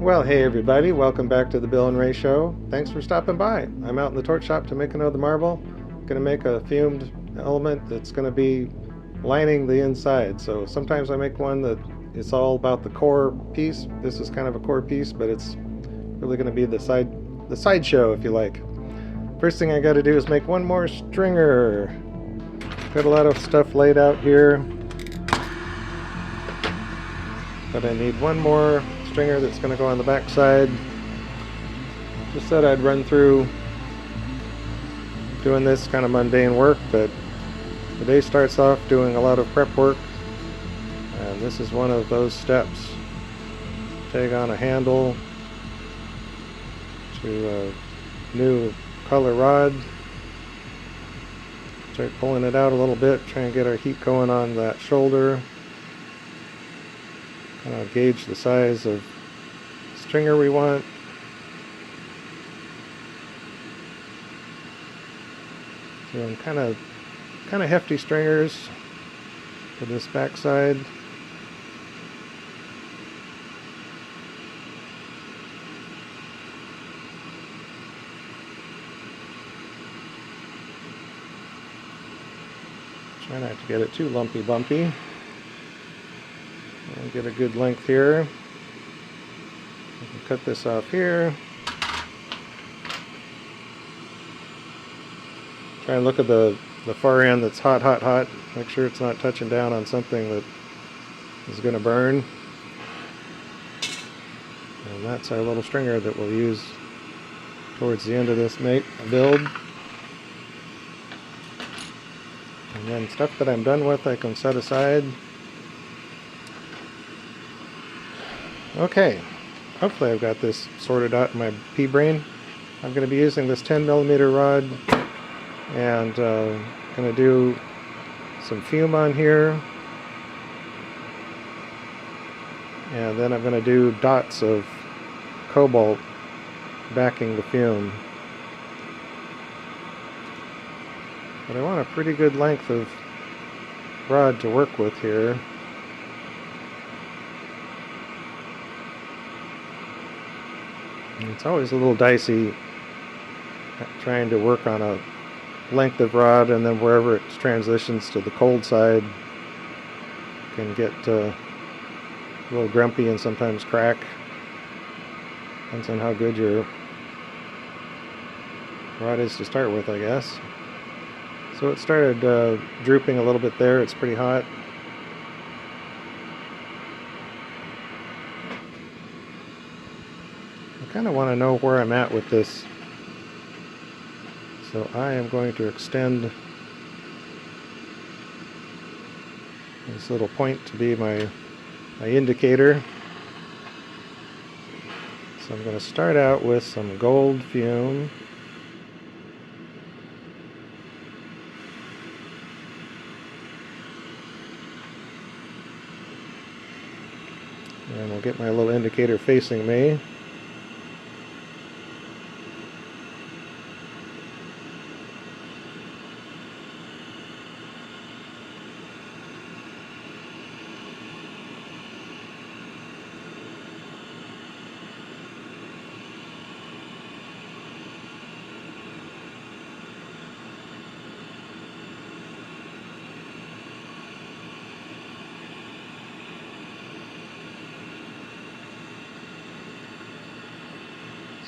Well, hey everybody, welcome back to the Bill and Ray Show. Thanks for stopping by. I'm out in the torch shop to make another marble. Gonna make a fumed element that's gonna be lining the inside. So sometimes I make one that it's all about the core piece. This is kind of a core piece, but it's really gonna be the side show, if you like. First thing I gotta do is make one more stringer. Got a lot of stuff laid out here, but I need one more stringer that's going to go on the back side. Just thought I'd run through doing this kind of mundane work, but the day starts off doing a lot of prep work, and this is one of those steps. Tag on a handle to a new color rod, start pulling it out a little bit, try and get our heat going on that shoulder. Kind of gauge the size of stringer we want. So kind of hefty stringers for this back side. Try not to get it too lumpy bumpy. And get a good length here. I can cut this off here. Try and look at the far end that's hot. Make sure it's not touching down on something that is going to burn. And that's our little stringer that we'll use towards the end of this build. And then stuff that I'm done with I can set aside. Okay, hopefully I've got this sorted out in my pea-brain. I'm going to be using this 10mm rod and going to do some fume on here. And then I'm going to do dots of cobalt backing the fume. But I want a pretty good length of rod to work with here. It's always a little dicey trying to work on a length of rod, and then wherever it transitions to the cold side can get a little grumpy and sometimes crack. Depends on how good your rod is to start with, I guess. So it started drooping a little bit there. It's pretty hot. I kind of want to know where I'm at with this, so I am going to extend this little point to be my indicator. So I'm going to start out with some gold fume. And we'll get my little indicator facing me.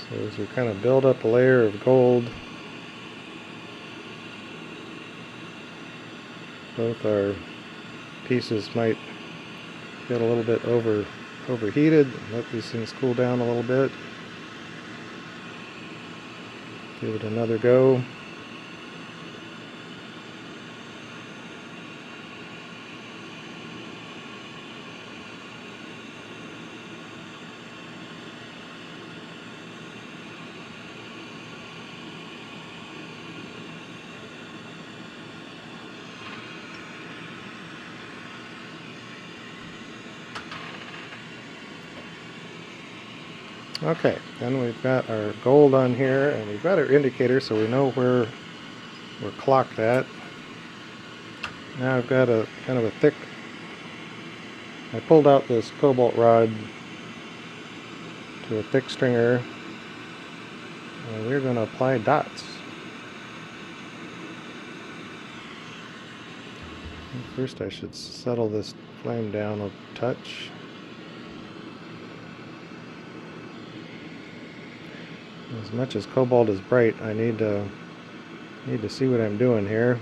So as we kind of build up a layer of gold, both our pieces might get a little bit overheated. Let these things cool down a little bit. Give it another go. Okay, then we've got our gold on here, and we've got our indicator so we know where we're clocked at. Now I've got a kind of a thick, I pulled out this cobalt rod to to a thick stringer, and we're going to apply dots. First I should settle this flame down a touch. As much as Cobalt is bright, I need to see what I'm doing here.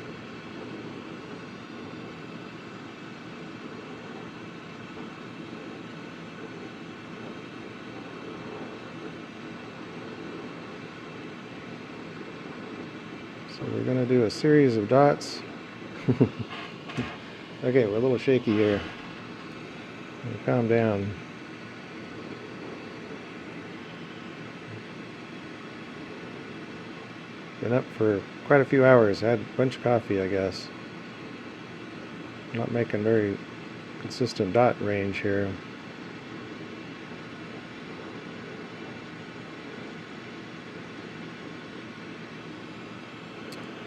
So we're going to do a series of dots. Okay, we're a little shaky here. Calm down. Been up for quite a few hours. Had a bunch of coffee, I guess. Not making very consistent dot range here.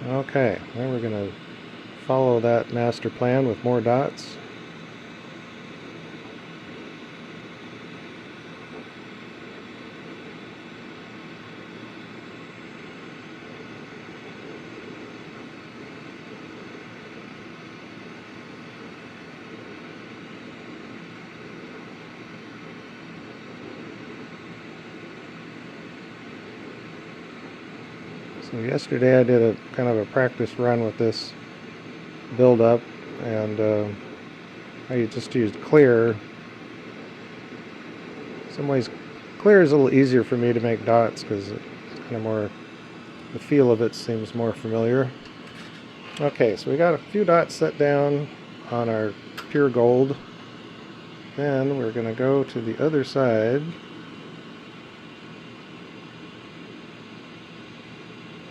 Okay, now we're going to follow that master plan with more dots. So yesterday I did a kind of a practice run with this build up, and I just used clear. In some ways clear is a little easier for me to make dots because it's kind of more, the feel of it seems more familiar. Okay, so we got a few dots set down on our pure gold. Then we're going to go to the other side,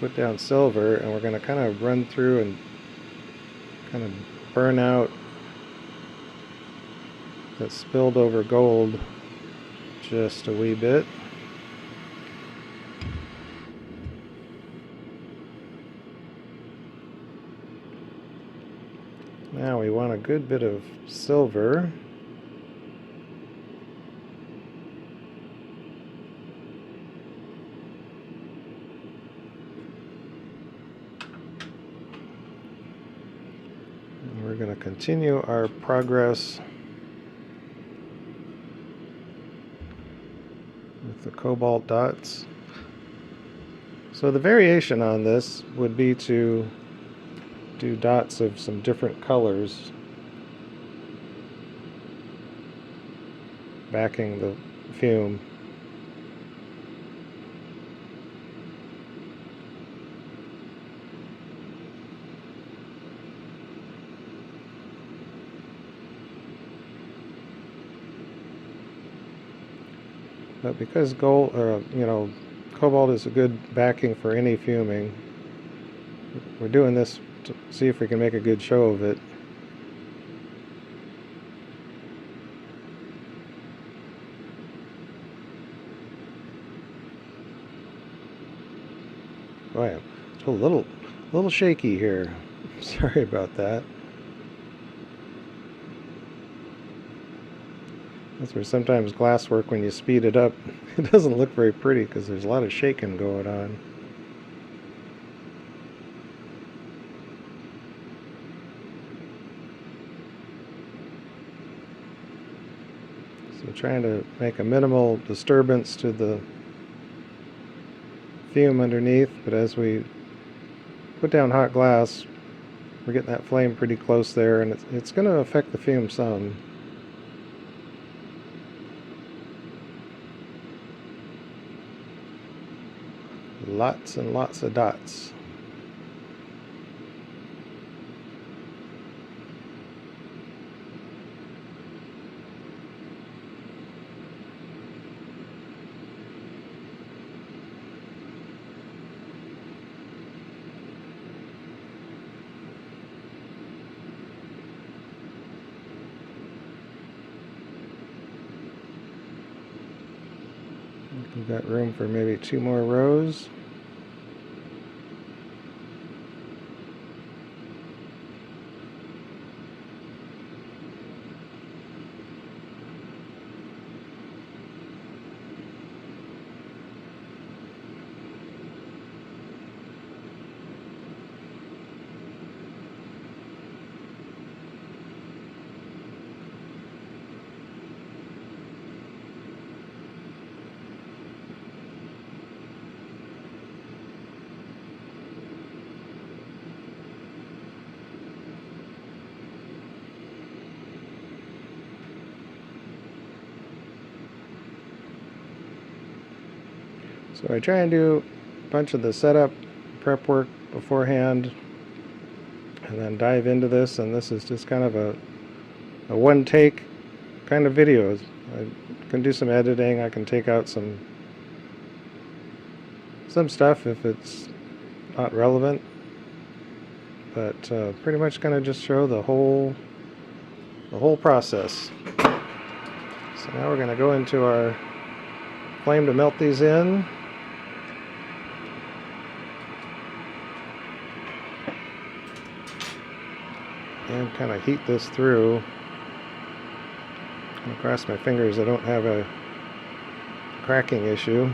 put down silver, and we're going to kind of run through and kind of burn out that spilled over gold just a wee bit. Now we want a good bit of silver. And we're going to continue our progress with the cobalt dots. So the variation on this would be to do dots of some different colors backing the fume. But because gold, cobalt is a good backing for any fuming, we're doing this to see if we can make a good show of it. Boy, it's a little shaky here. Sorry about that. That's where sometimes glasswork, when you speed it up, it doesn't look very pretty because there's a lot of shaking going on. So trying to make a minimal disturbance to the fume underneath, but as we put down hot glass, we're getting that flame pretty close there, and it's going to affect the fume some. Lots and lots of dots. We've got room for maybe 2 more rows. So I try and do a bunch of the setup prep work beforehand and then dive into this, and this is just kind of a one take kind of video. I can do some editing, I can take out some stuff if it's not relevant, but pretty much going to just show the whole process. So now we're going to go into our flame to melt these in. And kind of heat this through. And across my fingers I don't have a cracking issue.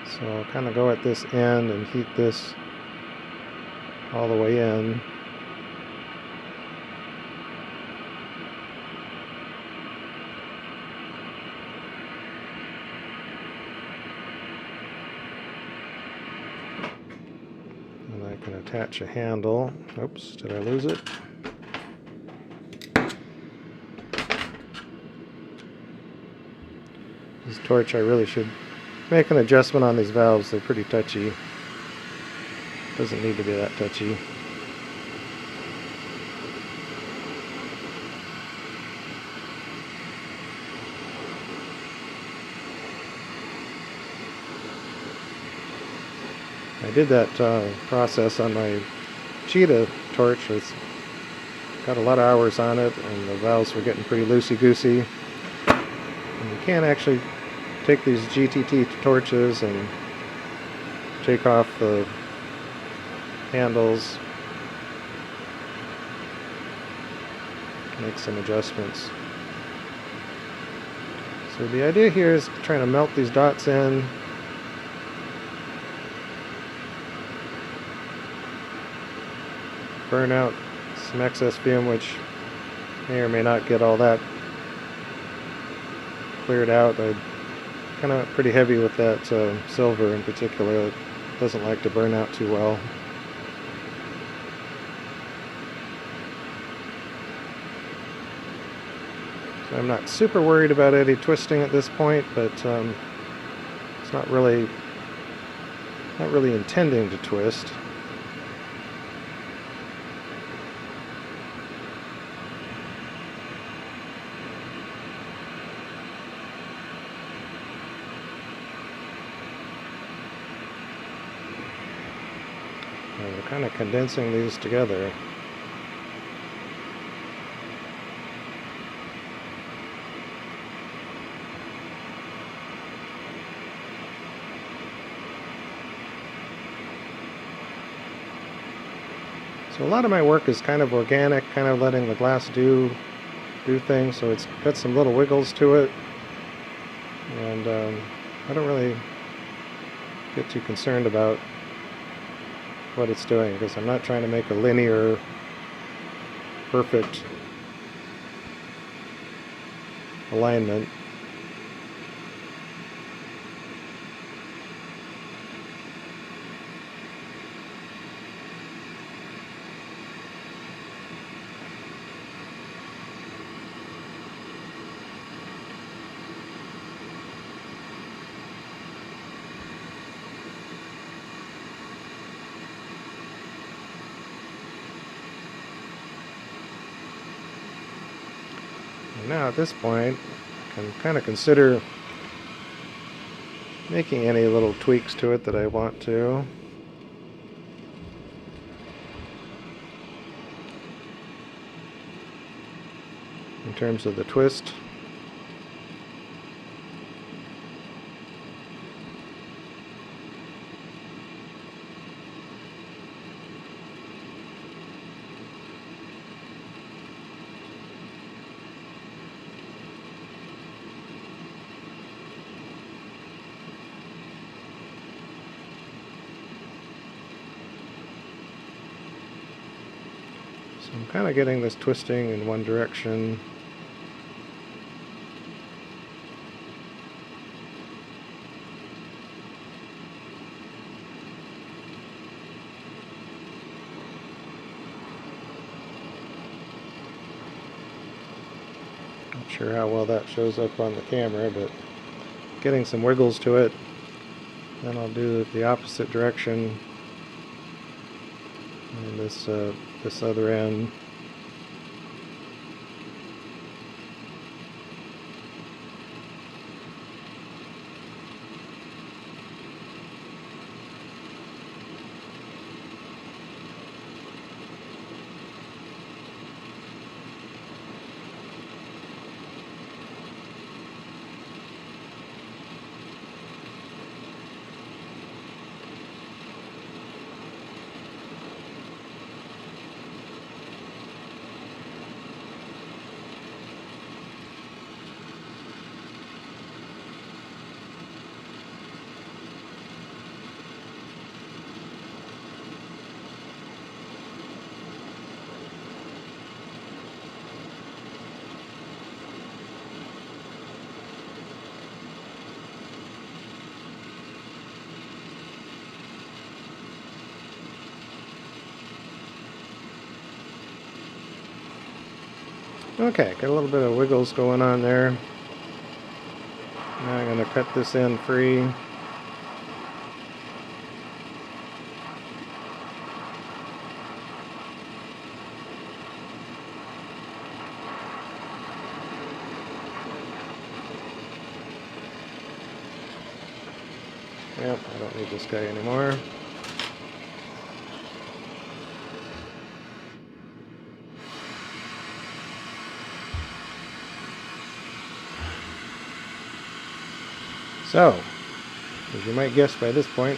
So I'll kind of go at this end and heat this all the way in. And I can attach a handle. Oops, did I lose it? This torch, I really should make an adjustment on these valves. They're pretty touchy. Doesn't need to be that touchy. I did that process on my cheetah torch. It's got a lot of hours on it, and the valves were getting pretty loosey-goosey. And you can't actually take these GTT torches and take off the handles, make some adjustments. So the idea here is trying to melt these dots in, burn out some excess fume, which may or may not get all that cleared out. I kind of pretty heavy with that silver in particular. It doesn't like to burn out too well. So I'm not super worried about any twisting at this point, but it's not really intending to twist. We're kind of condensing these together. So a lot of my work is kind of organic, kind of letting the glass do things, so it's got some little wiggles to it, and I don't really get too concerned about what it's doing, because I'm not trying to make a linear, perfect alignment. Now at this point, I can kind of consider making any little tweaks to it that I want to. In terms of the twist. I'm kind of getting this twisting in one direction. Not sure how well that shows up on the camera, but getting some wiggles to it. Then I'll do it the opposite direction, and this other end. Okay, got a little bit of wiggles going on there. Now I'm going to cut this end free. Yep, I don't need this guy anymore. So, as you might guess by this point,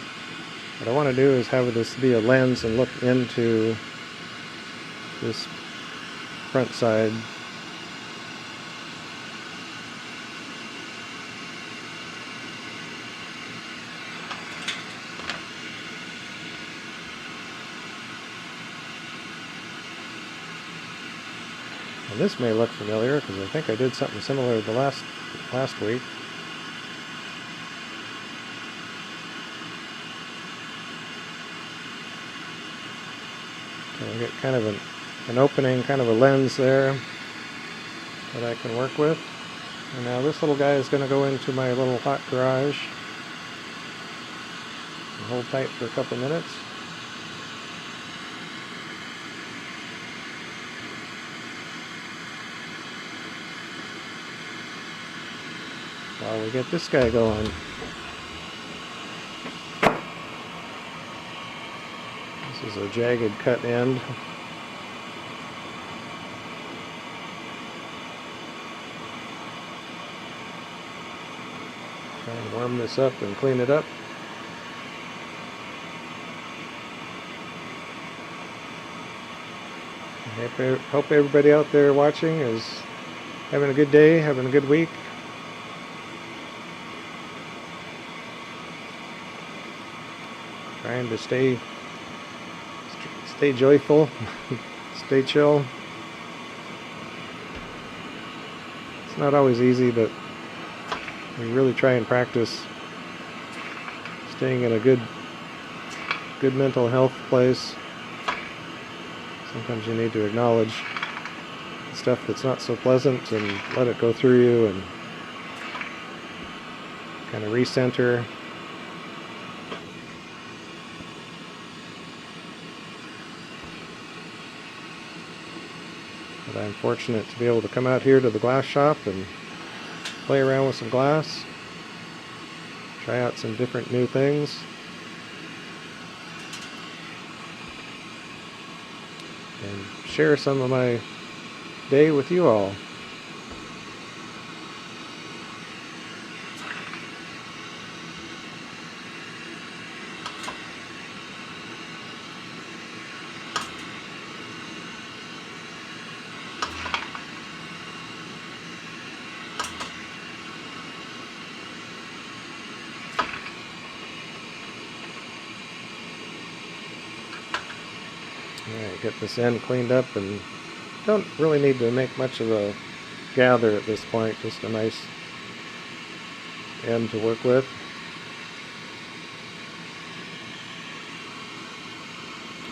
what I want to do is have this be a lens and look into this front side. And this may look familiar because I think I did something similar the last week. So I get kind of an opening, kind of a lens there that I can work with. And now this little guy is going to go into my little hot garage and hold tight for a couple minutes. While we get this guy going. This is a jagged cut end. Try and warm this up and clean it up. I hope everybody out there watching is having a good day, having a good week. Trying to stay joyful, stay chill. It's not always easy, but we really try and practice staying in a good mental health place. Sometimes you need to acknowledge stuff that's not so pleasant and let it go through you and kind of recenter. But I'm fortunate to be able to come out here to the glass shop and play around with some glass, try out some different new things, and share some of my day with you all. Alright, get this end cleaned up and Don't really need to make much of a gather at this point, just a nice end to work with.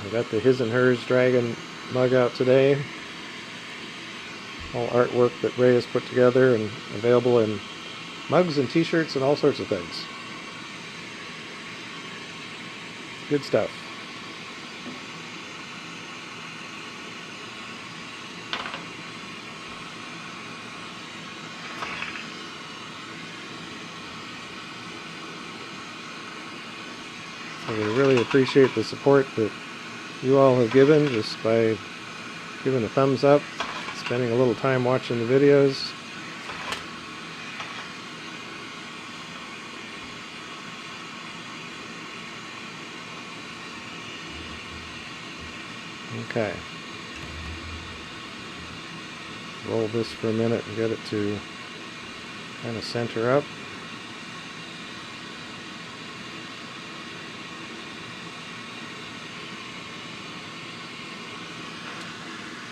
I got the His and Hers Dragon mug out today. All artwork that Ray has put together and available in mugs and t-shirts and all sorts of things. Good stuff. So we really appreciate the support that you all have given just by giving a thumbs up, spending a little time watching the videos. Okay. Roll this for a minute and get it to kind of center up.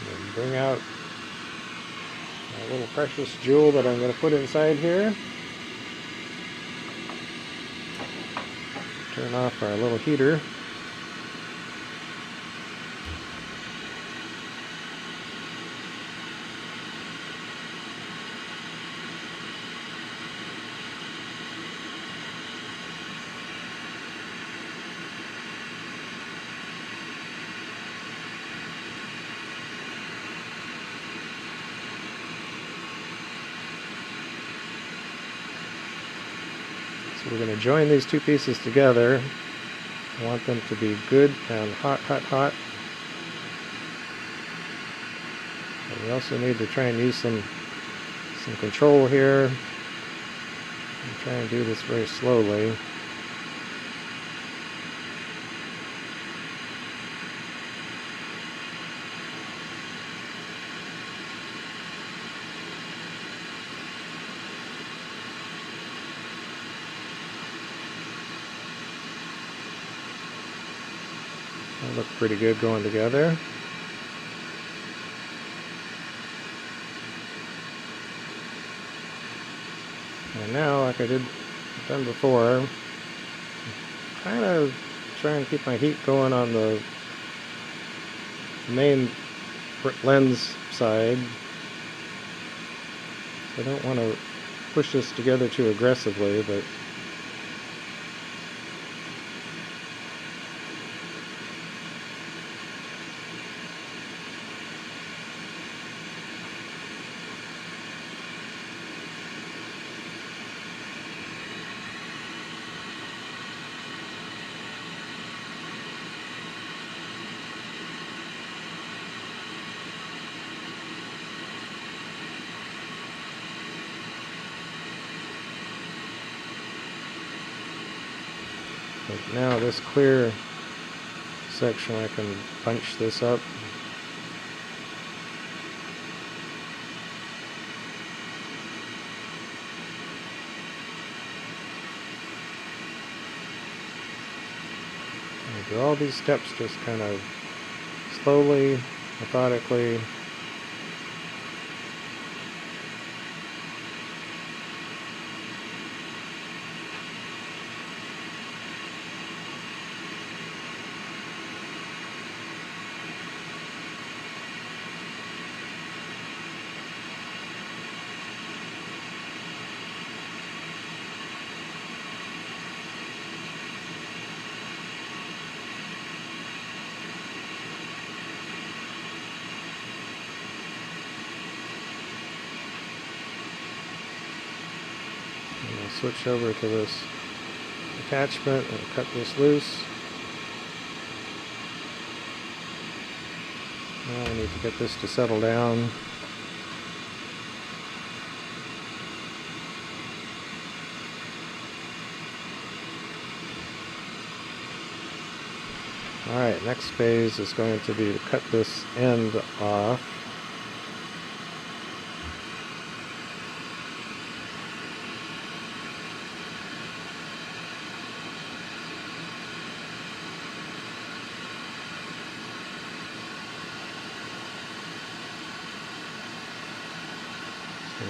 And bring out a little precious jewel that I'm going to put inside here. Turn off our little heater. So we're going to join these two pieces together. I want them to be good and hot, hot, hot. But we also need to try and use some control here. And try and do this very slowly. They look pretty good going together. And now, like I done before, kind of try and keep my heat going on the main lens side. I don't want to push this together too aggressively, but now this clear section, I can punch this up. And do all these steps just kind of slowly, methodically. Switch over to this attachment and cut this loose. Now we need to get this to settle down. Alright, next phase is going to be to cut this end off.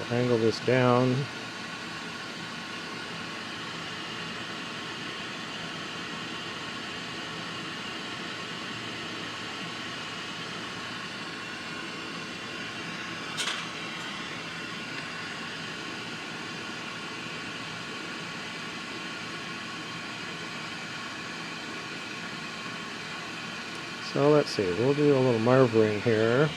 We'll angle this down. So let's see, we'll do a little marbling here.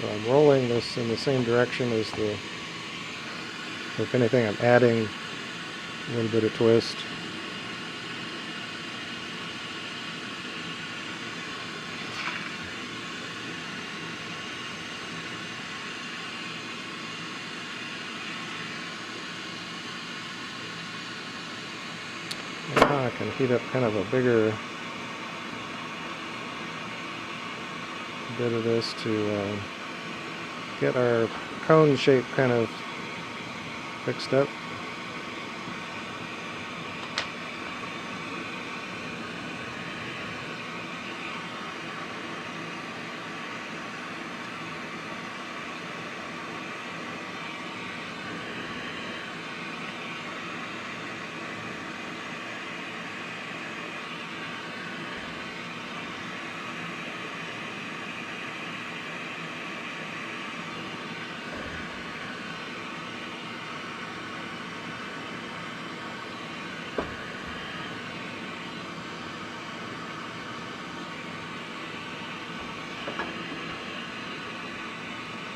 So I'm rolling this in the same direction as the, if anything, I'm adding a little bit of twist. Now I can heat up kind of a bigger bit of this to get our cone shape kind of fixed up.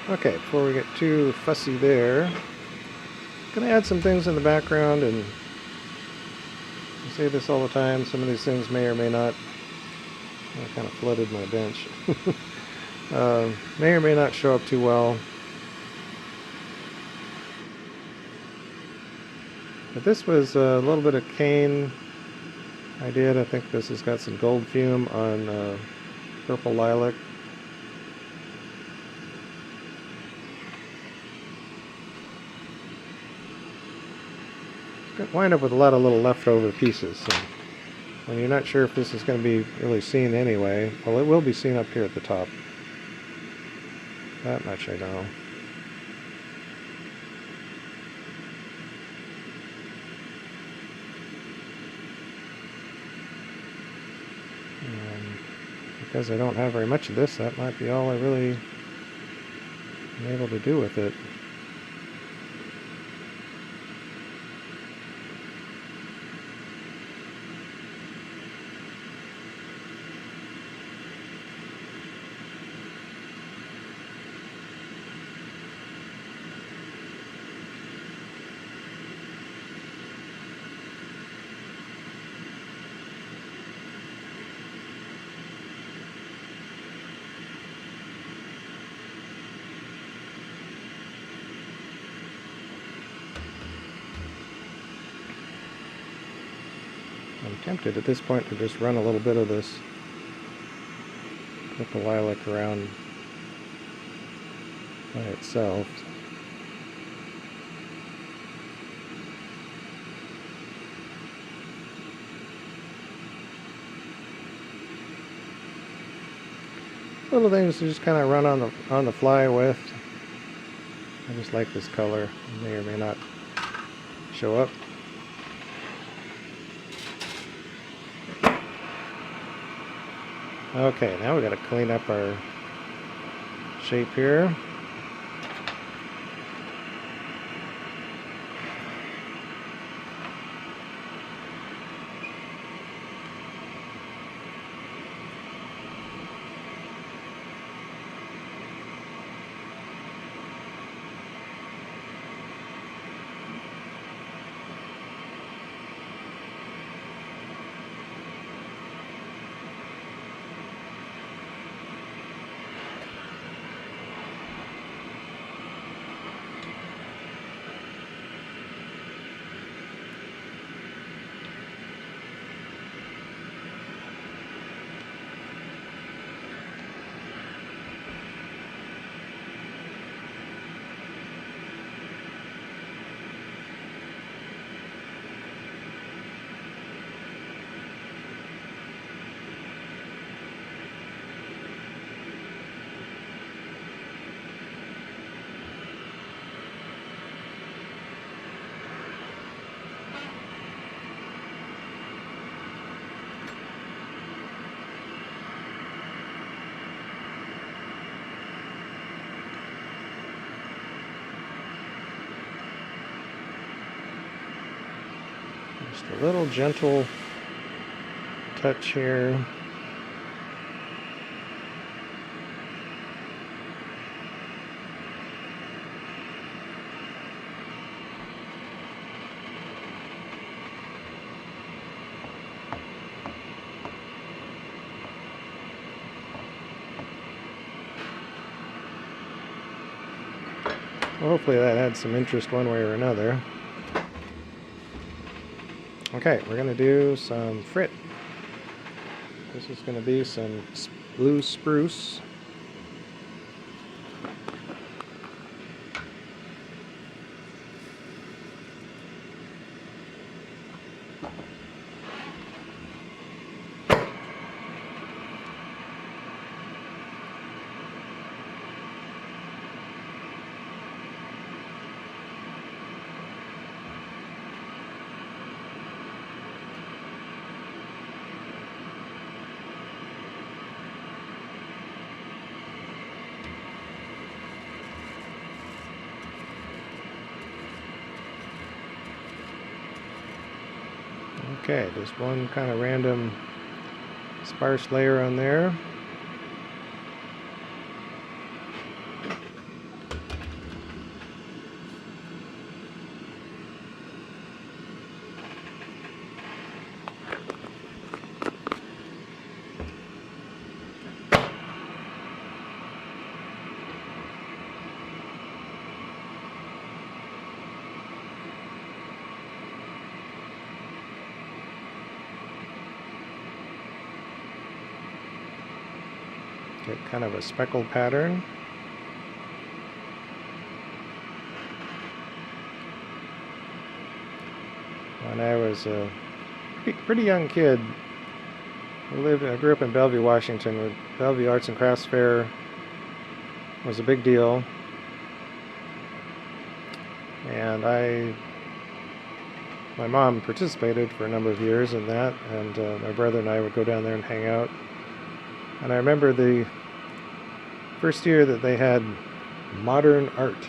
Okay, before we get too fussy there, I'm going to add some things in the background, and I say this all the time, some of these things may or may not, I kind of flooded my bench, may or may not show up too well. But this was a little bit of cane I did. I think this has got some gold fume on purple lilac. Wind up with a lot of little leftover pieces. So when you're not sure if this is going to be really seen anyway, well, it will be seen up here at the top. That much I know. And because I don't have very much of this, that might be all I really am able to do with it. I'm tempted at this point to just run a little bit of this purple lilac around by itself. Little things to just kind of run on the fly with. I just like this color. It may or may not show up. Okay, now we got to clean up our shape here. Just a little gentle touch here. Well, hopefully that had some interest one way or another. Okay, we're going to do some frit. This is going to be some blue spruce. Okay, just one kind of random sparse layer on there. Get kind of a speckled pattern. When I was a pretty young kid, I grew up in Bellevue, Washington, where Bellevue Arts and Crafts Fair was a big deal. And my mom participated for a number of years in that, and my brother and I would go down there and hang out. And I remember the first year that they had modern art,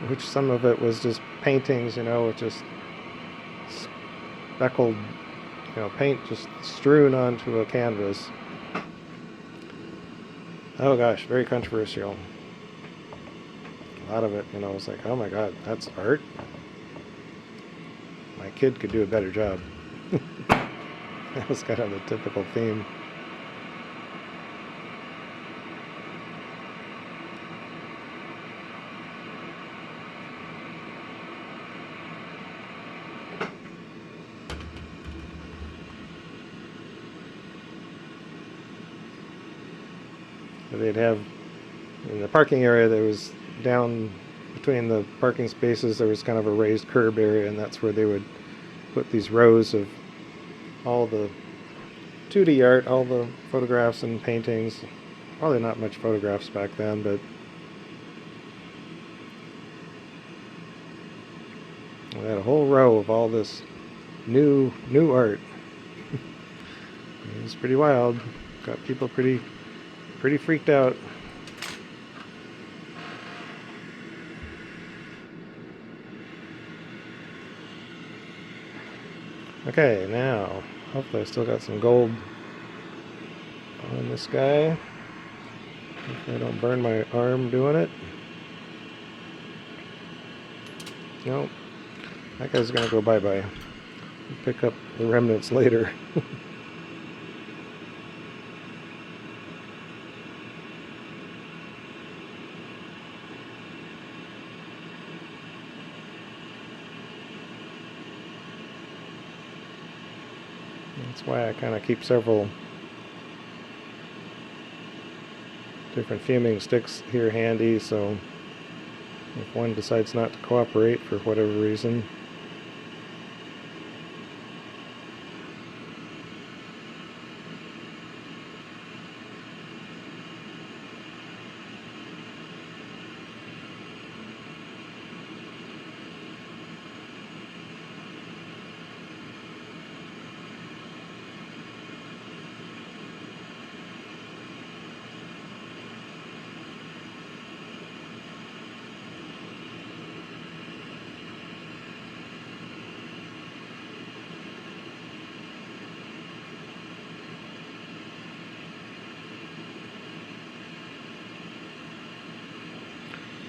which some of it was just paintings, with just speckled, paint just strewn onto a canvas. Oh gosh, very controversial. A lot of it, was like, oh my god, that's art? My kid could do a better job. That was kind of the typical theme. They'd have, in the parking area, there was down between the parking spaces, there was kind of a raised curb area, and that's where they would put these rows of all the 2D art, all the photographs and paintings. Probably not much photographs back then, but we had a whole row of all this new art. It was pretty wild. Got people pretty freaked out. Okay, now hopefully I still got some gold on this guy. Hopefully I don't burn my arm doing it. Nope. That guy's gonna go bye-bye. Pick up the remnants later. That's why I kind of keep several different fuming sticks here handy, so if one decides not to cooperate for whatever reason.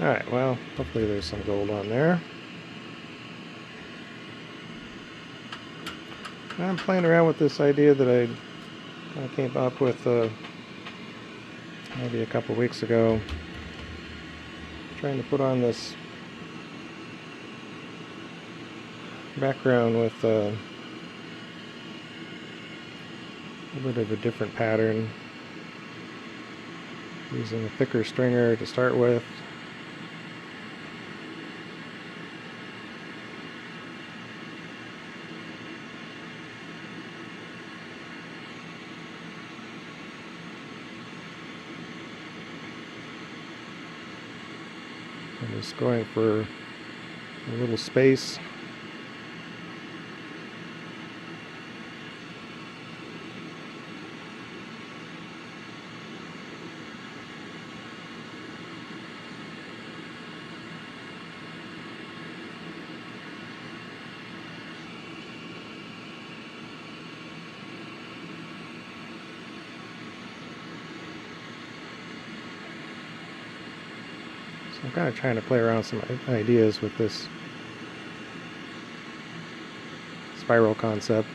Alright, well, hopefully there's some gold on there. I'm playing around with this idea that I came up with maybe a couple weeks ago. Trying to put on this background with a bit of a different pattern, using a thicker stringer to start with. I'm just going for a little space. I'm kind of trying to play around with some ideas with this spiral concept.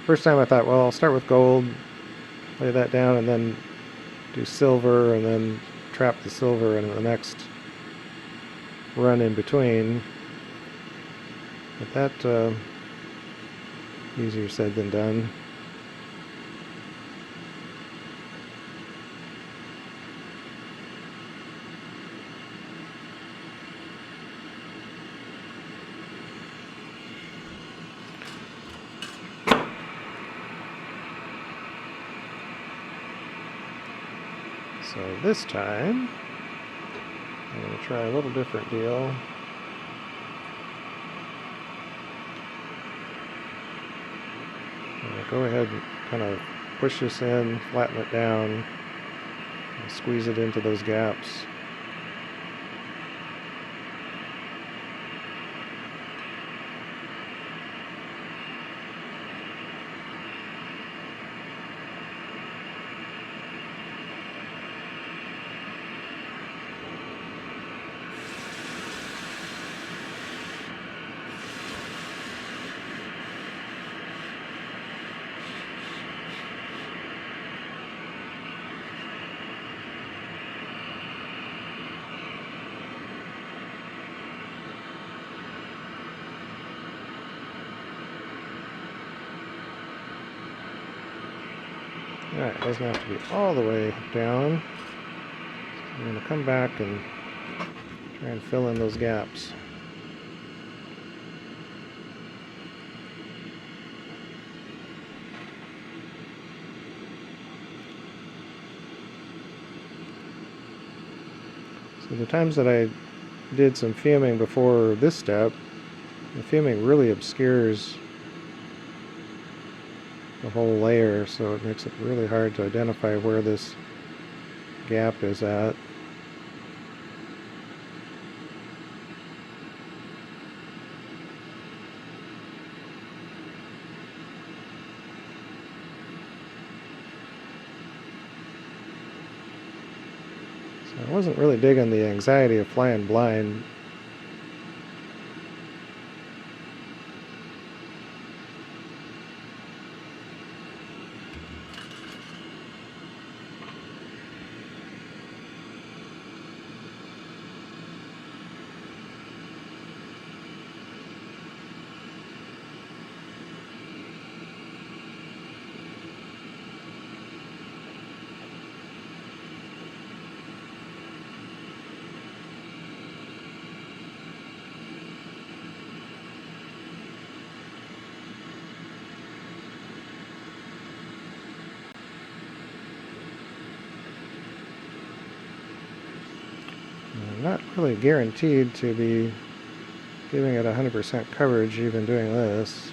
First time I thought, well, I'll start with gold, lay that down, and then do silver, and then trap the silver in the next run in between. But that, easier said than done. So this time, I'm going to try a little different deal. I'm going to go ahead and kind of push this in, flatten it down, and squeeze it into those gaps. Alright, it doesn't have to be all the way down. I'm going to come back and try and fill in those gaps. So the times that I did some fuming before this step, the fuming really obscures the whole layer, so it makes it really hard to identify where this gap is at. So I wasn't really digging the anxiety of flying blind. I'm not really guaranteed to be giving it 100% coverage even doing this.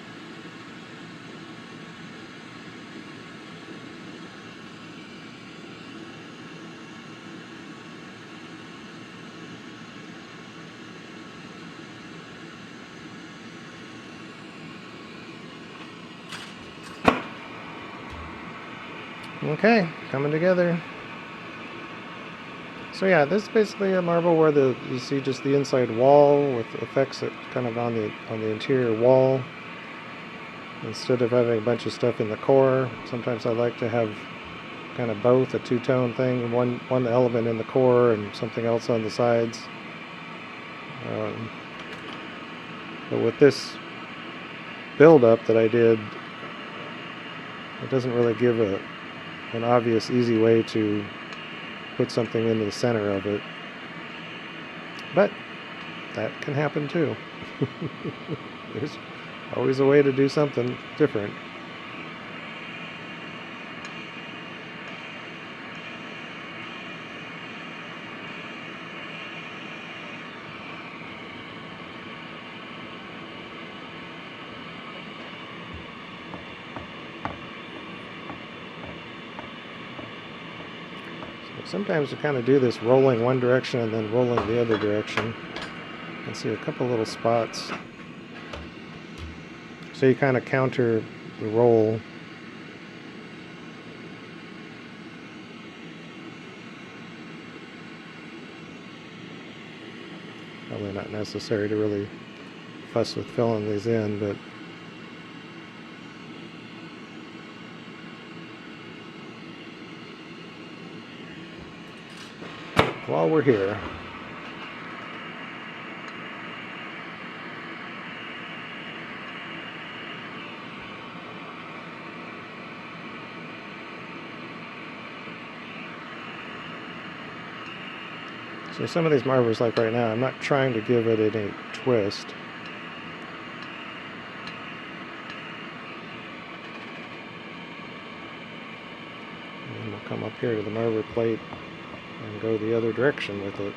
Okay, coming together. So yeah, this is basically a marble where you see just the inside wall with effects that kind of on the interior wall. Instead of having a bunch of stuff in the core, sometimes I like to have kind of both, a two-tone thing, one element in the core and something else on the sides. But with this build-up that I did, it doesn't really give an obvious, easy way to put something into the center of it. But that can happen too. There's always a way to do something different. Sometimes you kind of do this rolling one direction and then rolling the other direction. You can see a couple little spots. So you kind of counter the roll. Probably not necessary to really fuss with filling these in, but while we're here, so some of these marbles, like right now, I'm not trying to give it any twist. And then we'll come up here to the marble plate and go the other direction with it.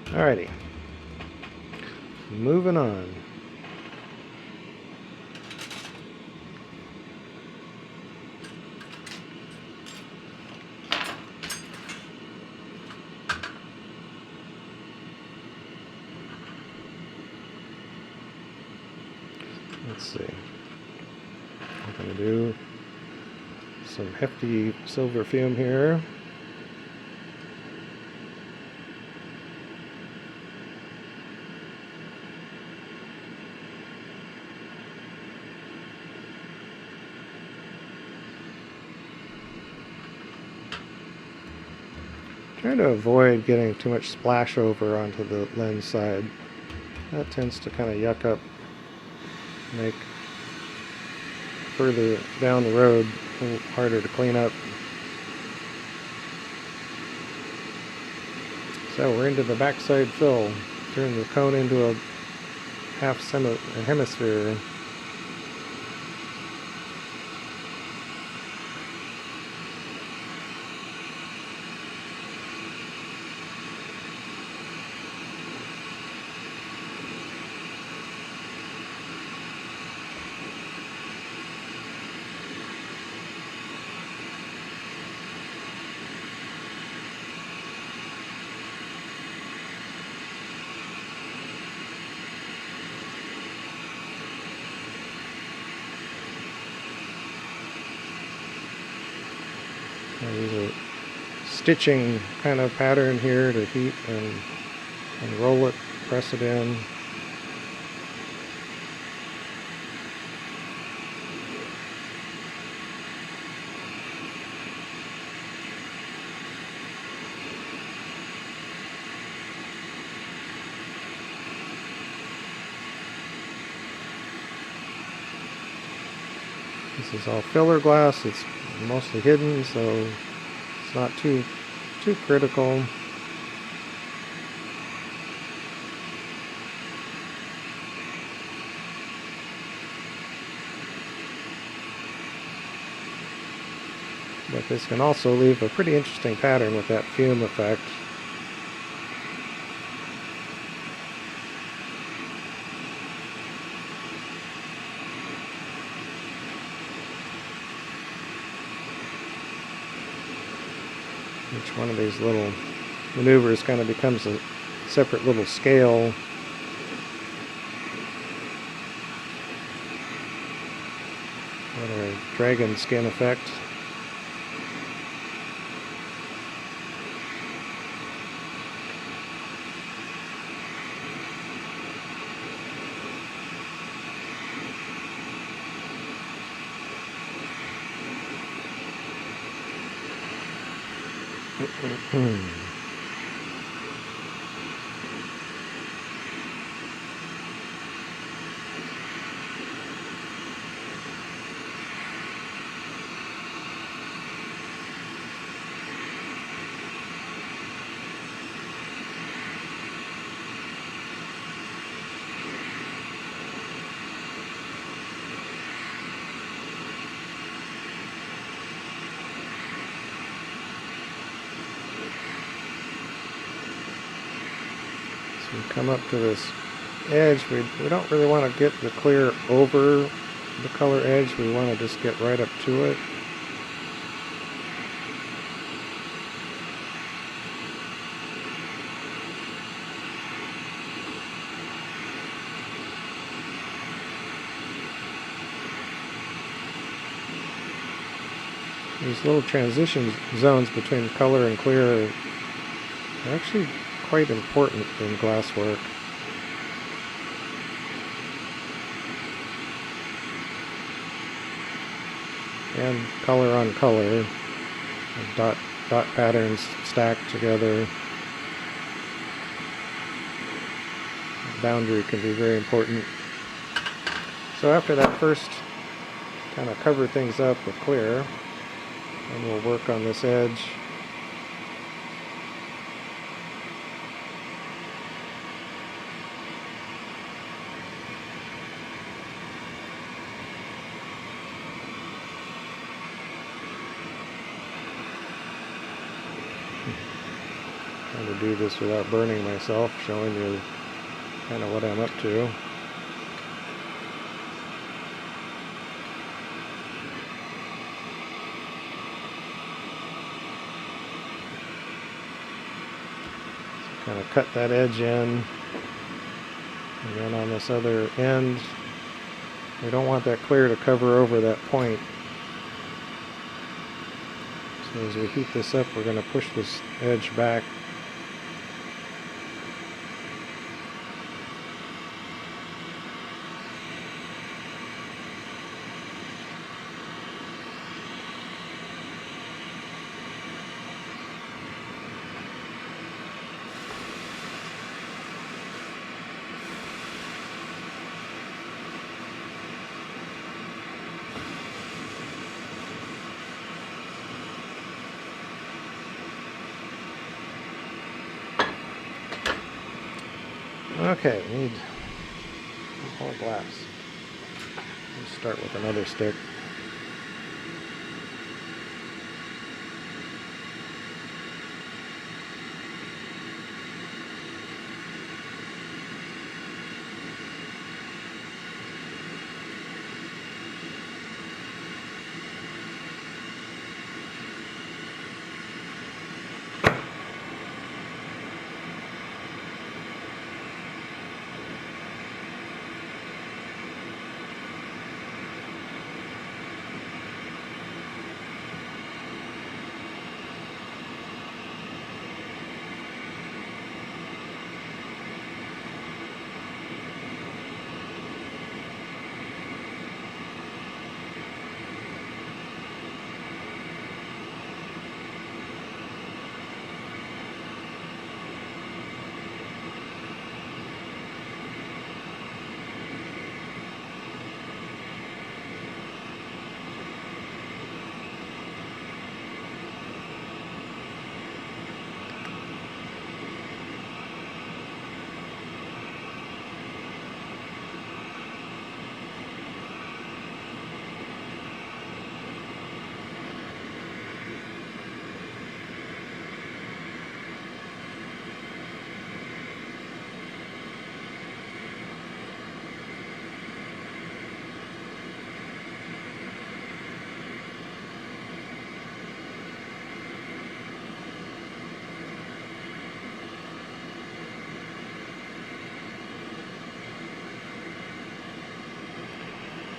Alrighty, moving on. Let's see. I'm going to do some hefty silver fume here. Trying to avoid getting too much splash over onto the lens side. That tends to kind of yuck up, make further down the road a little harder to clean up. So we're into the backside fill. Turn the cone into a hemisphere. There's a stitching kind of pattern here to heat and roll it, press it in. This is all filler glass. It's mostly hidden, so it's not too critical. But this can also leave a pretty interesting pattern with that fume effect. Each one of these little maneuvers kind of becomes a separate little scale. Got our dragon skin effect. We come up to this edge. We don't really want to get the clear over the color edge. We want to just get right up to it. These little transition zones between color and clear are actually quite important in glasswork. And color on color, dot patterns stacked together. Boundary can be very important. So after that first kind of cover things up with clear, and we'll work on this edge. Trying to do this without burning myself, showing you kind of what I'm up to. So kind of cut that edge in, and then on this other end, we don't want that clear to cover over that point. So as we heat this up, we're going to push this edge back. Okay, we need a whole glass. Let's start with another stick.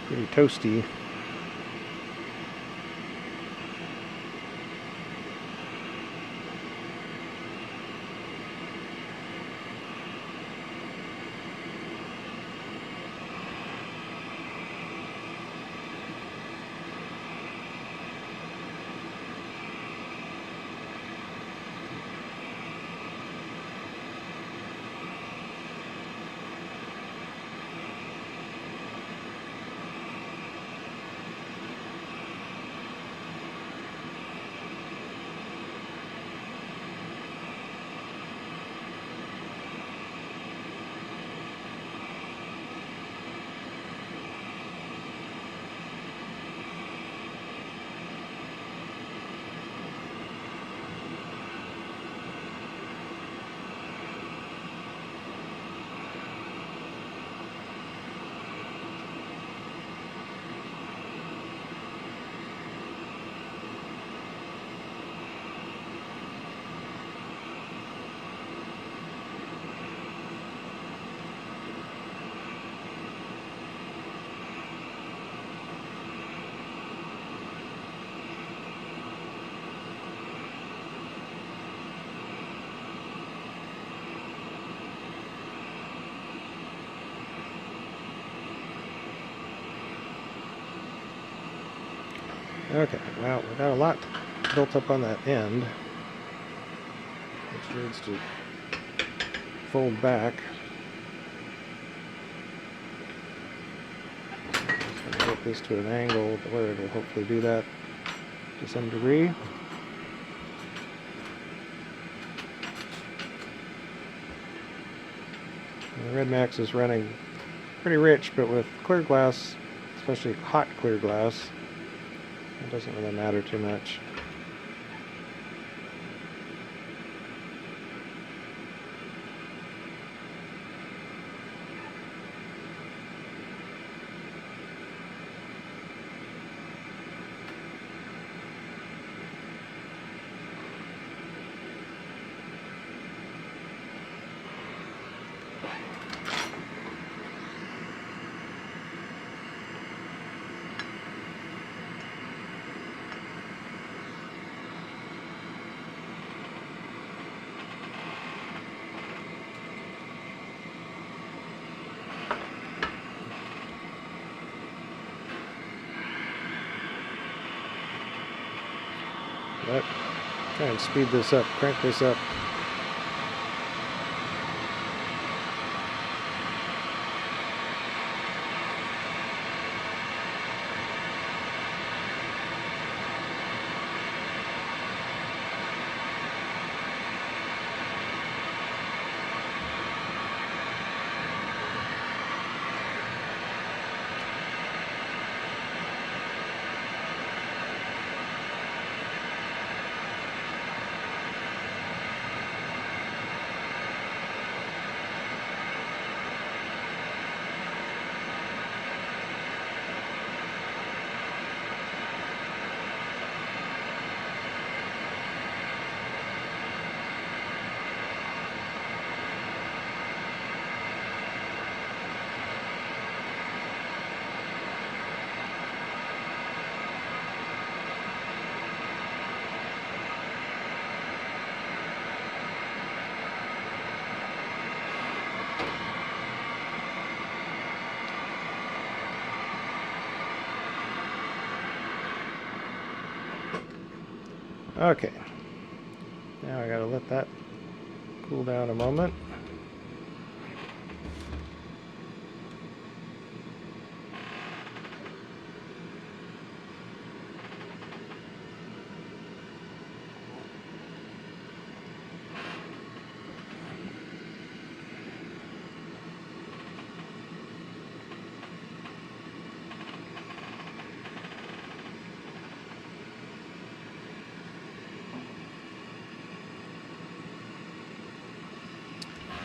Pretty toasty. Okay, well, we got a lot built up on that end, which needs to fold back. Just going to get this to an angle where it'll hopefully do that to some degree. And the Red Max is running pretty rich, but with clear glass, especially hot clear glass, it doesn't really matter too much. But try and speed this up, crank this up. Okay, now I gotta let that cool down a moment.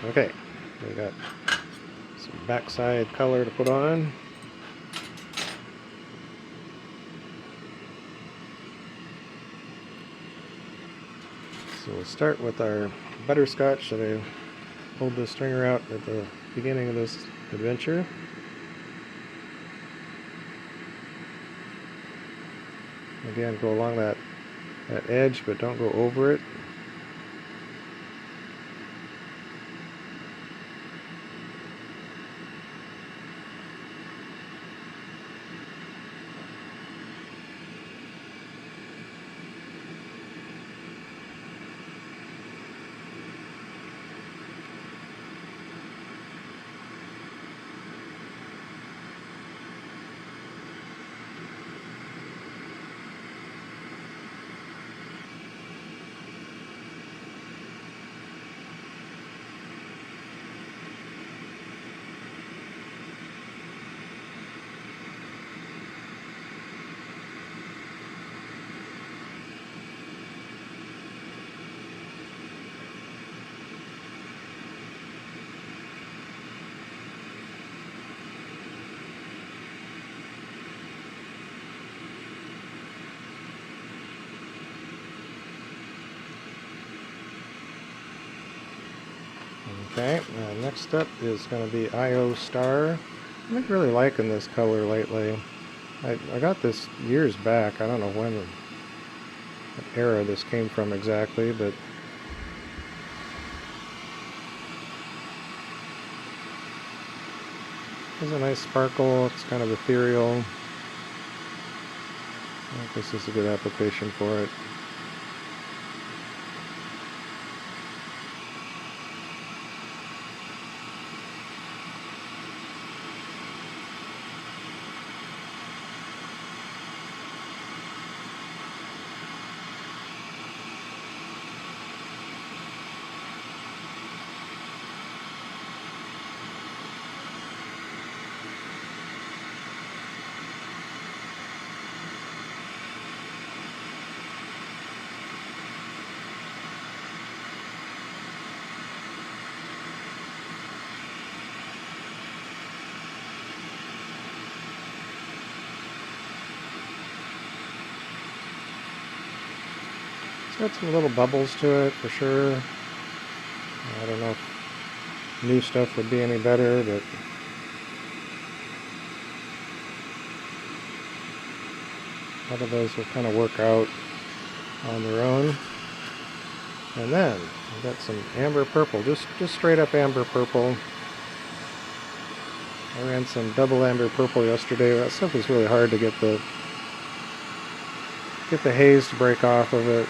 Okay, we got some backside color to put on. So we'll start with our butterscotch that I pulled the stringer out at the beginning of this adventure. Again, go along that edge, but don't go over it. Okay, next up is going to be IO Star. I've been really liking this color lately. I got this years back. I don't know when what era this came from exactly, but it's a nice sparkle. It's kind of ethereal. I think this is a good application for it. It's got some little bubbles to it for sure. I don't know if new stuff would be any better, but a lot of those will kind of work out on their own. And then I've got some amber purple, just straight up amber purple. I ran some double amber purple yesterday. That stuff is really hard to get the haze to break off of it.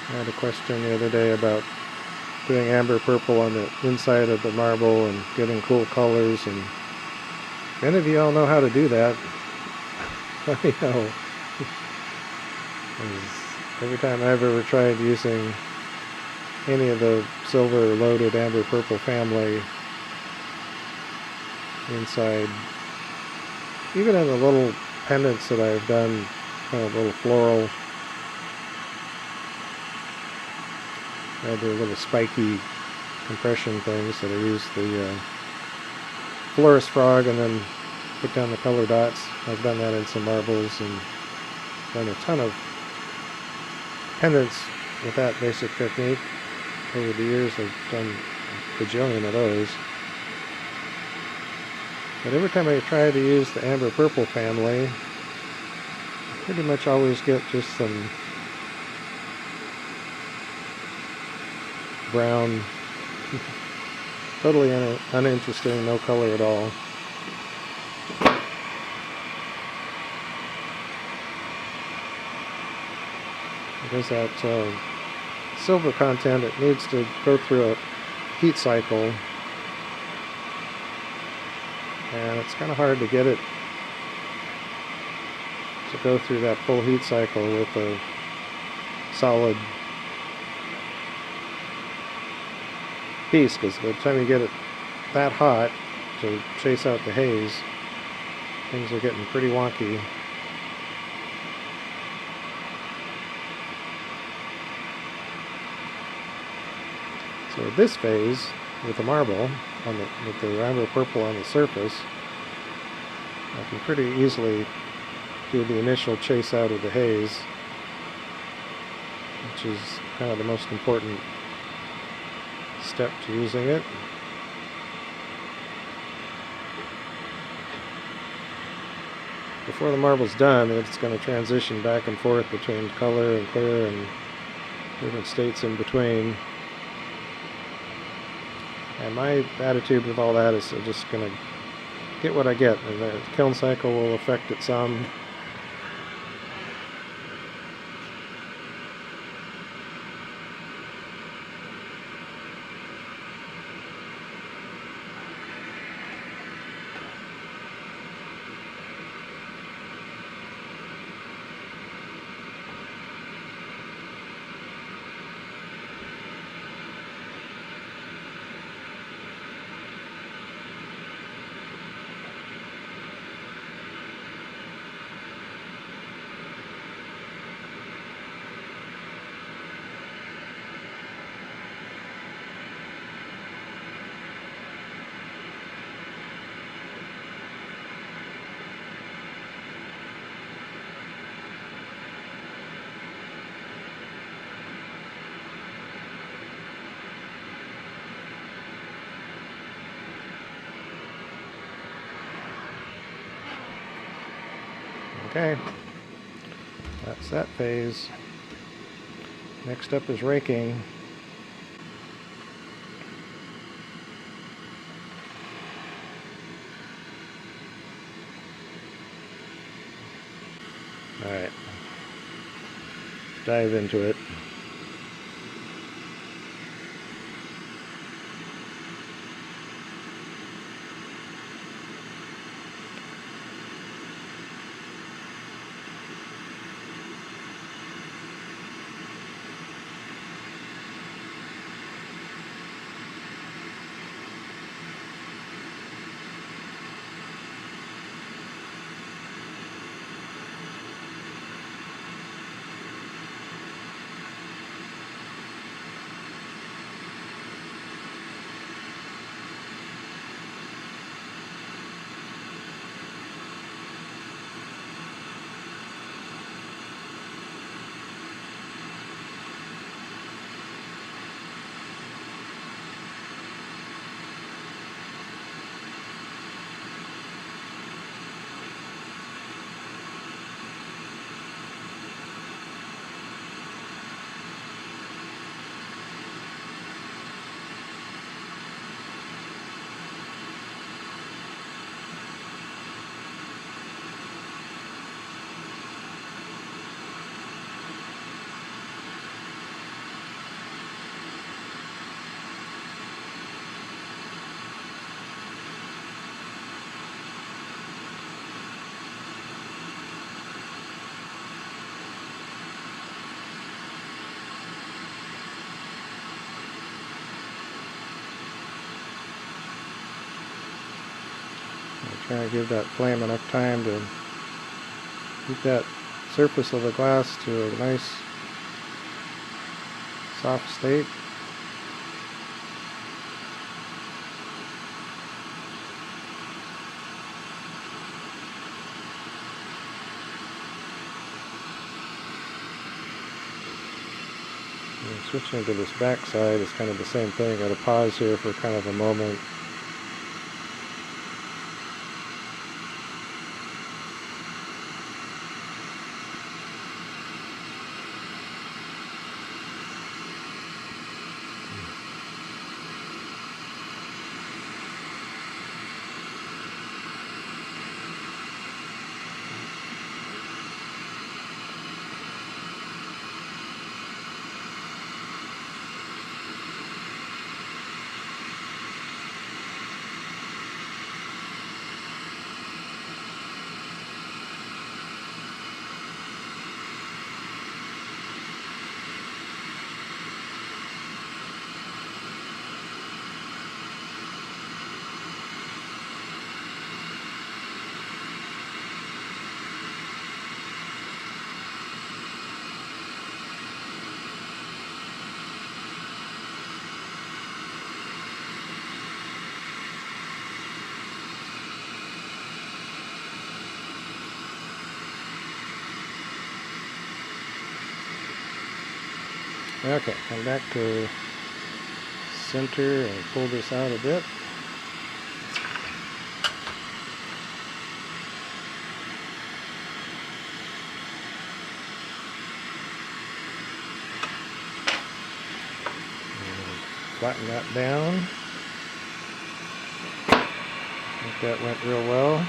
I had a question the other day about doing amber purple on the inside of the marble and getting cool colors, and if any of you all know how to do that, let me know. Every time I've ever tried using any of the silver loaded amber purple family inside, even in the little pendants that I've done, kind of little floral, rather little spiky compression things that I use the florist frog and then put down the color dots. I've done that in some marbles and done a ton of pendants with that basic technique over the years. I've done a bajillion of those. But every time I try to use the amber purple family, I pretty much always get just some brown, totally uninteresting, no color at all. Because that silver content, it needs to go through a heat cycle, and it's kind of hard to get it to go through that full heat cycle with a solid piece, because by the time you get it that hot to chase out the haze, things are getting pretty wonky. So at this phase, with the marble, with the amber purple on the surface, I can pretty easily do the initial chase out of the haze, which is kind of the most important step to using it. Before the marble's done, it's going to transition back and forth between color and clear and different states in between. And my attitude with all that is I'm just going to get what I get, and the kiln cycle will affect it some. Okay, that's that phase. Next up is raking. Alright, dive into it. Try to give that flame enough time to keep that surface of the glass to a nice soft state. And switching to this back side is kind of the same thing. Got to pause here for kind of a moment. Okay, come back to center and pull this out a bit. And flatten that down. I think that went real well.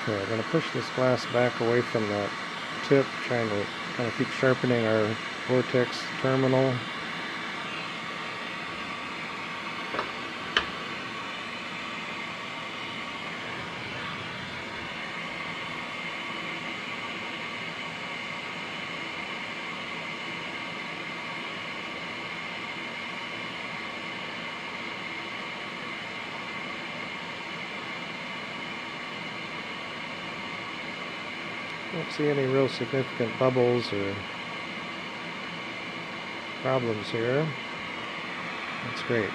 Okay, I'm going to push this glass back away from that tip, trying to kind of keep sharpening our Vortex terminal. Don't see any real significant bubbles or problems here. That's great.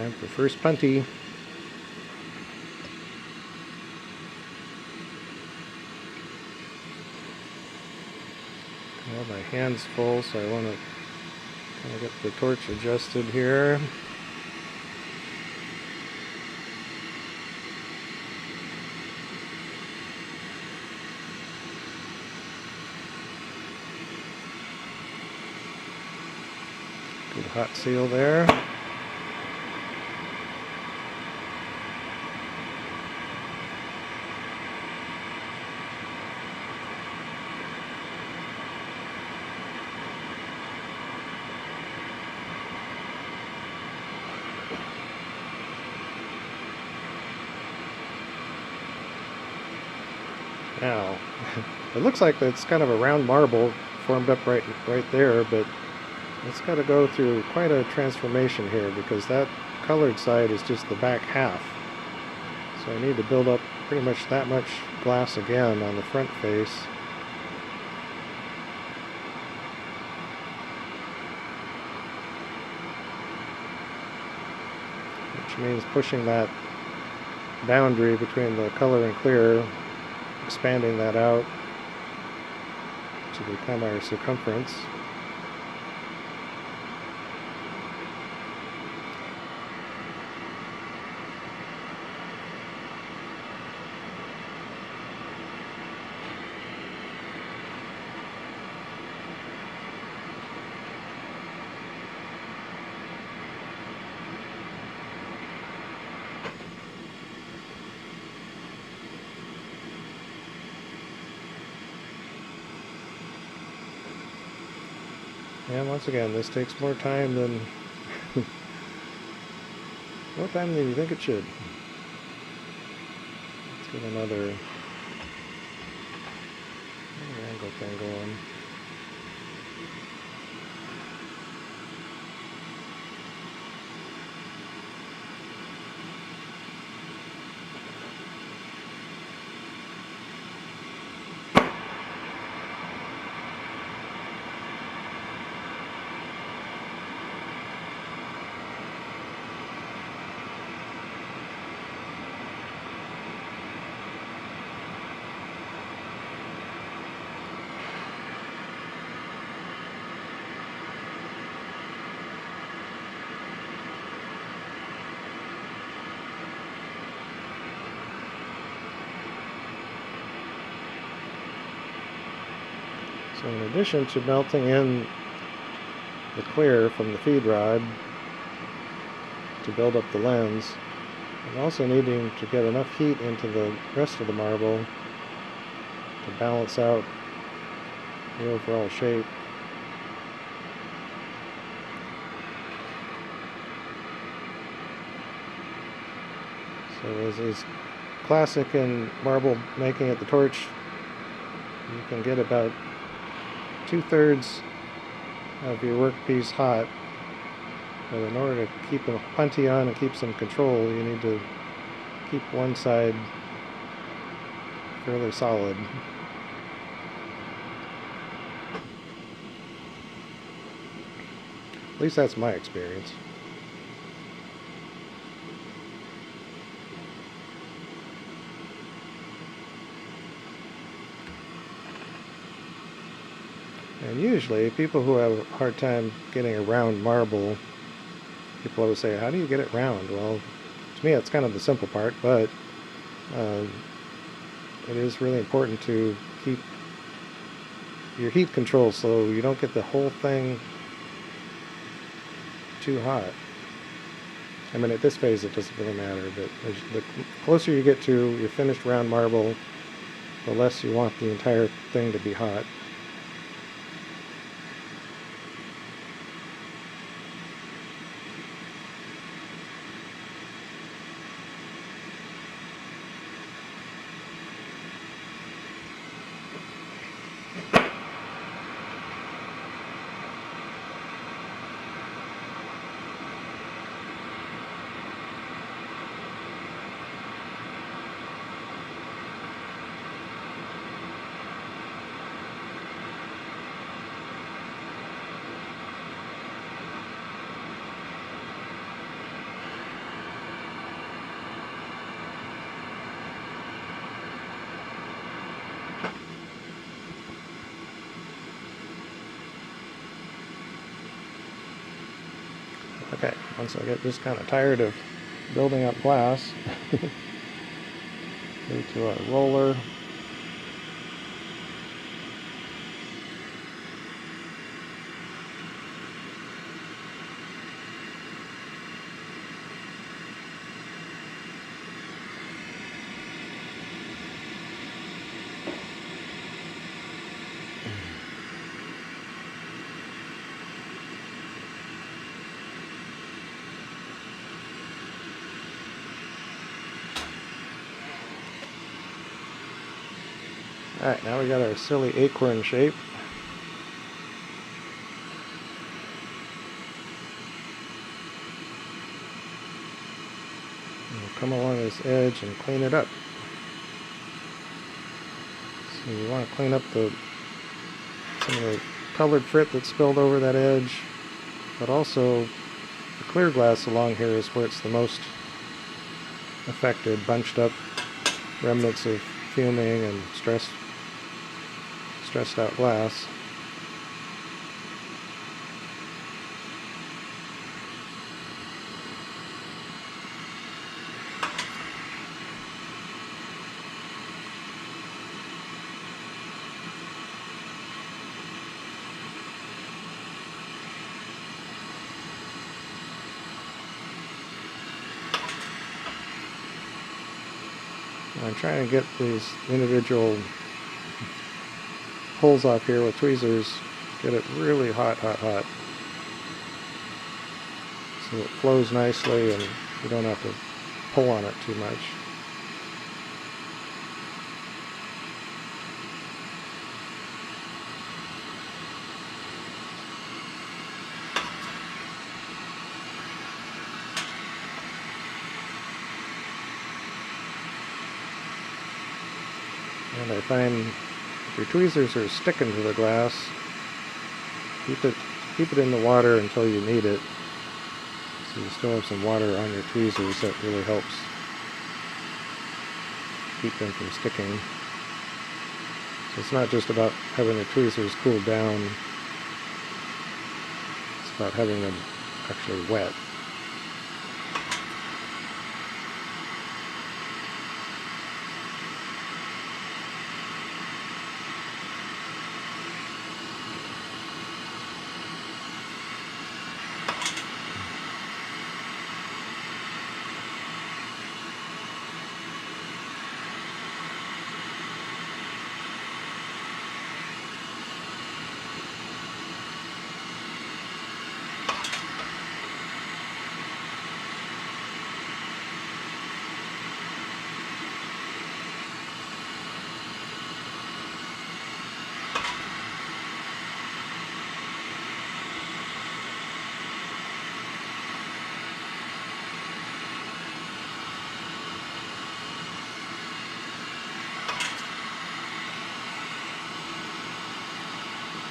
Time for first punty. Well, my hand's full, so I want to kind of get the torch adjusted here. Good hot seal there. Now, it looks like it's kind of a round marble formed up right there, but it's got to go through quite a transformation here because that colored side is just the back half. So I need to build up pretty much that much glass again on the front face. Which means pushing that boundary between the color and clear, expanding that out to become our circumference. And once again, this takes more time than you think it should. Let's get another angle thing going. So in addition to melting in the clear from the feed rod to build up the lens, I'm also needing to get enough heat into the rest of the marble to balance out the overall shape. So as is classic in marble making at the torch, you can get about 2/3 of your workpiece hot, but in order to keep a punty on and keep some control, you need to keep one side fairly solid. At least that's my experience. And usually, people who have a hard time getting a round marble, people always say, how do you get it round? Well, to me, it's kind of the simple part, but it is really important to keep your heat control so you don't get the whole thing too hot. I mean, at this phase, it doesn't really matter, but the closer you get to your finished round marble, the less you want the entire thing to be hot. Okay, once I get just kind of tired of building up glass, go to our roller. Alright, now we got our silly acorn shape. We'll come along this edge and clean it up. So you want to clean up some of the colored frit that spilled over that edge, but also the clear glass along here is where it's the most affected, bunched up remnants of fuming and stressed out glass. I'm trying to get these individual holes off here with tweezers, get it really hot, hot, hot, so it flows nicely and you don't have to pull on it too much. And I find if your tweezers are sticking to the glass, keep it in the water until you need it. So you still have some water on your tweezers. That really helps keep them from sticking. So it's not just about having the tweezers cool down, it's about having them actually wet.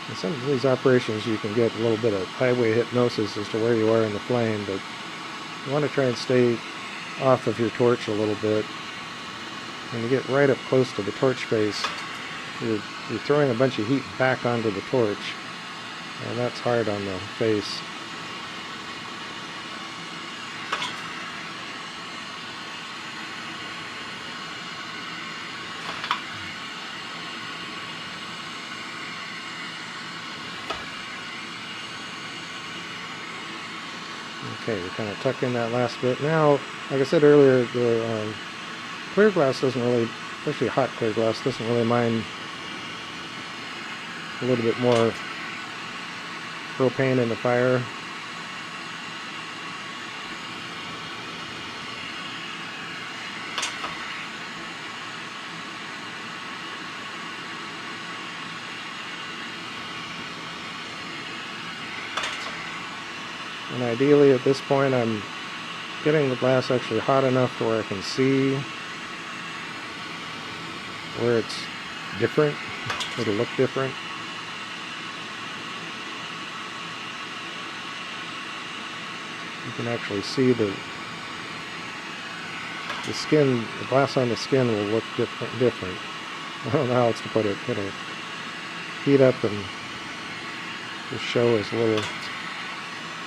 In some of these operations you can get a little bit of highway hypnosis as to where you are in the flame, but you want to try and stay off of your torch a little bit. When you get right up close to the torch face, you're throwing a bunch of heat back onto the torch, and that's hard on the face. Okay, we kind of tuck in that last bit. Now, like I said earlier, the clear glass doesn't really, especially hot clear glass, doesn't really mind a little bit more propane in the fire. And ideally at this point I'm getting the glass actually hot enough to where I can see where it's different. It'll look different. You can actually see the skin, the glass on the skin will look different. I don't know how else to put it. It'll heat up and the show is a little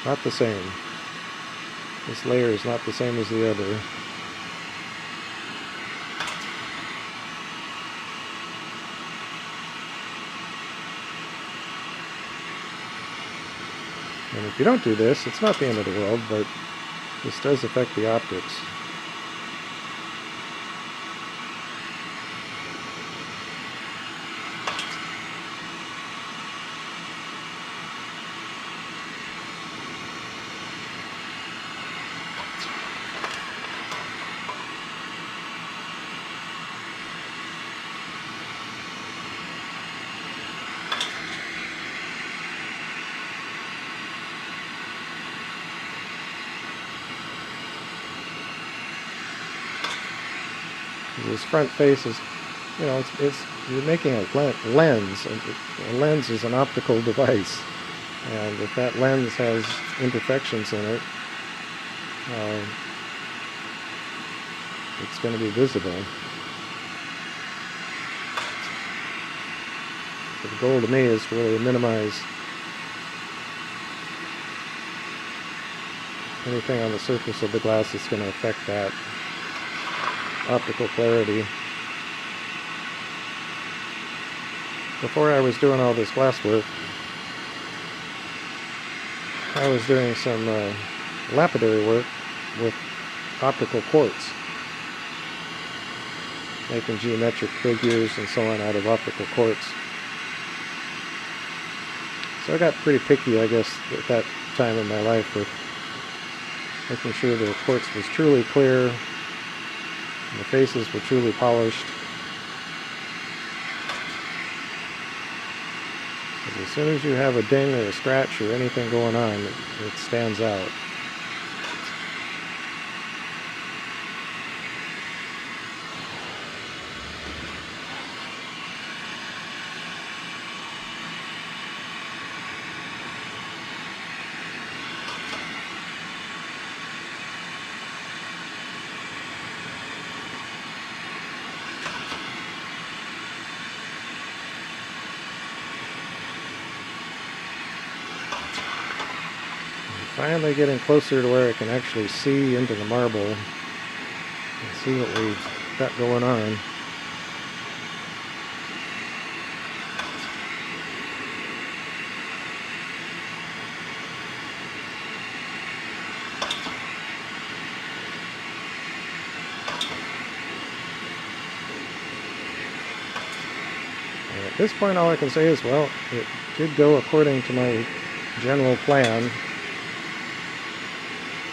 not the same. This layer is not the same as the other. And if you don't do this, it's not the end of the world, but this does affect the optics. This front face is, you know, you're making a lens, and a lens is an optical device, and if that lens has imperfections in it, it's going to be visible. So the goal to me is to really minimize anything on the surface of the glass that's going to affect that optical clarity. Before I was doing all this glass work, I was doing some lapidary work with optical quartz, making geometric figures and so on out of optical quartz. So I got pretty picky, I guess, at that time in my life with making sure the quartz was truly clear and the faces were truly polished. Because as soon as you have a ding or a scratch or anything going on, it stands out. Finally getting closer to where I can actually see into the marble and see what we've got going on. And at this point all I can say is, well, it did go according to my general plan.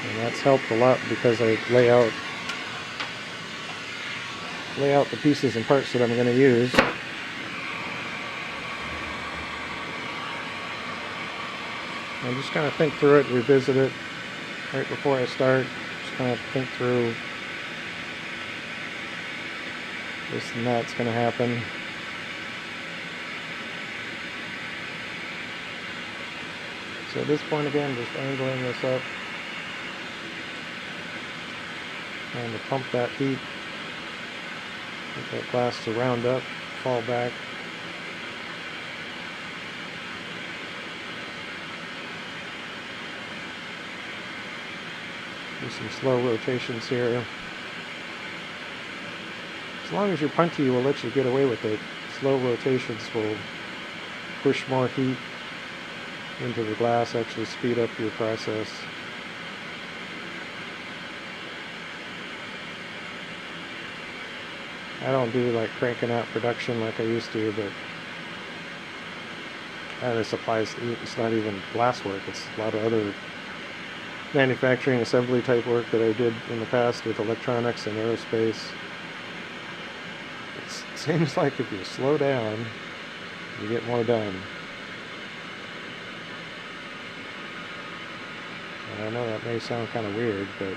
And that's helped a lot because I lay out the pieces and parts that I'm going to use. And just kind of think through it, revisit it right before I start. Just kind of think through this and that's going to happen. So at this point again, just angling this up. Trying to pump that heat, get that glass to round up, fall back. Do some slow rotations here. As long as your punty will let you get away with it, slow rotations will push more heat into the glass, actually speed up your process. I don't do like cranking out production like I used to, but this applies, it's not even glass work, it's a lot of other manufacturing assembly type work that I did in the past with electronics and aerospace. It seems like if you slow down, you get more done. And I know that may sound kind of weird, but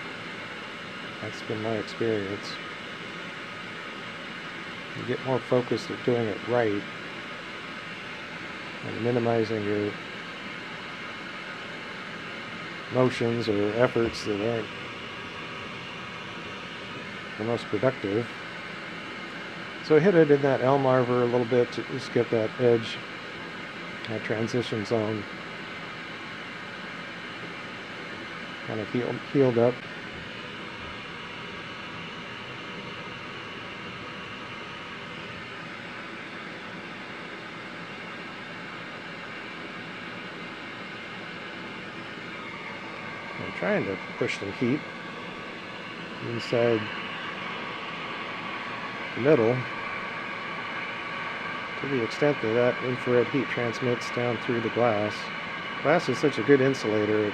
that's been my experience. You get more focused at doing it right and minimizing your motions or efforts that aren't the most productive. So I hit it in that elm arbor a little bit to just get that edge, that transition zone. kind of healed up. I'm trying to push some heat inside the middle to the extent that that infrared heat transmits down through the glass. Glass is such a good insulator.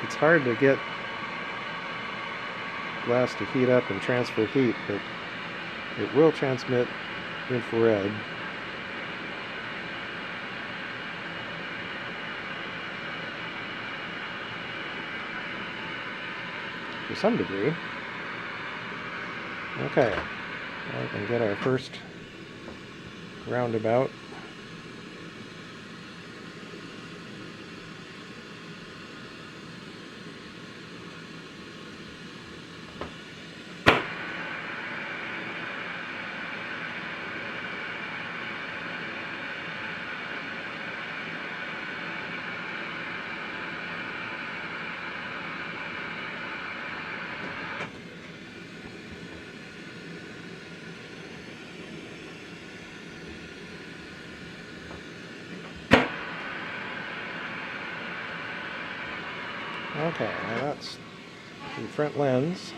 It's hard to get glass to heat up and transfer heat, but it will transmit infrared. To some degree. Okay, now we can get our first roundabout. Okay, now that's the front lens.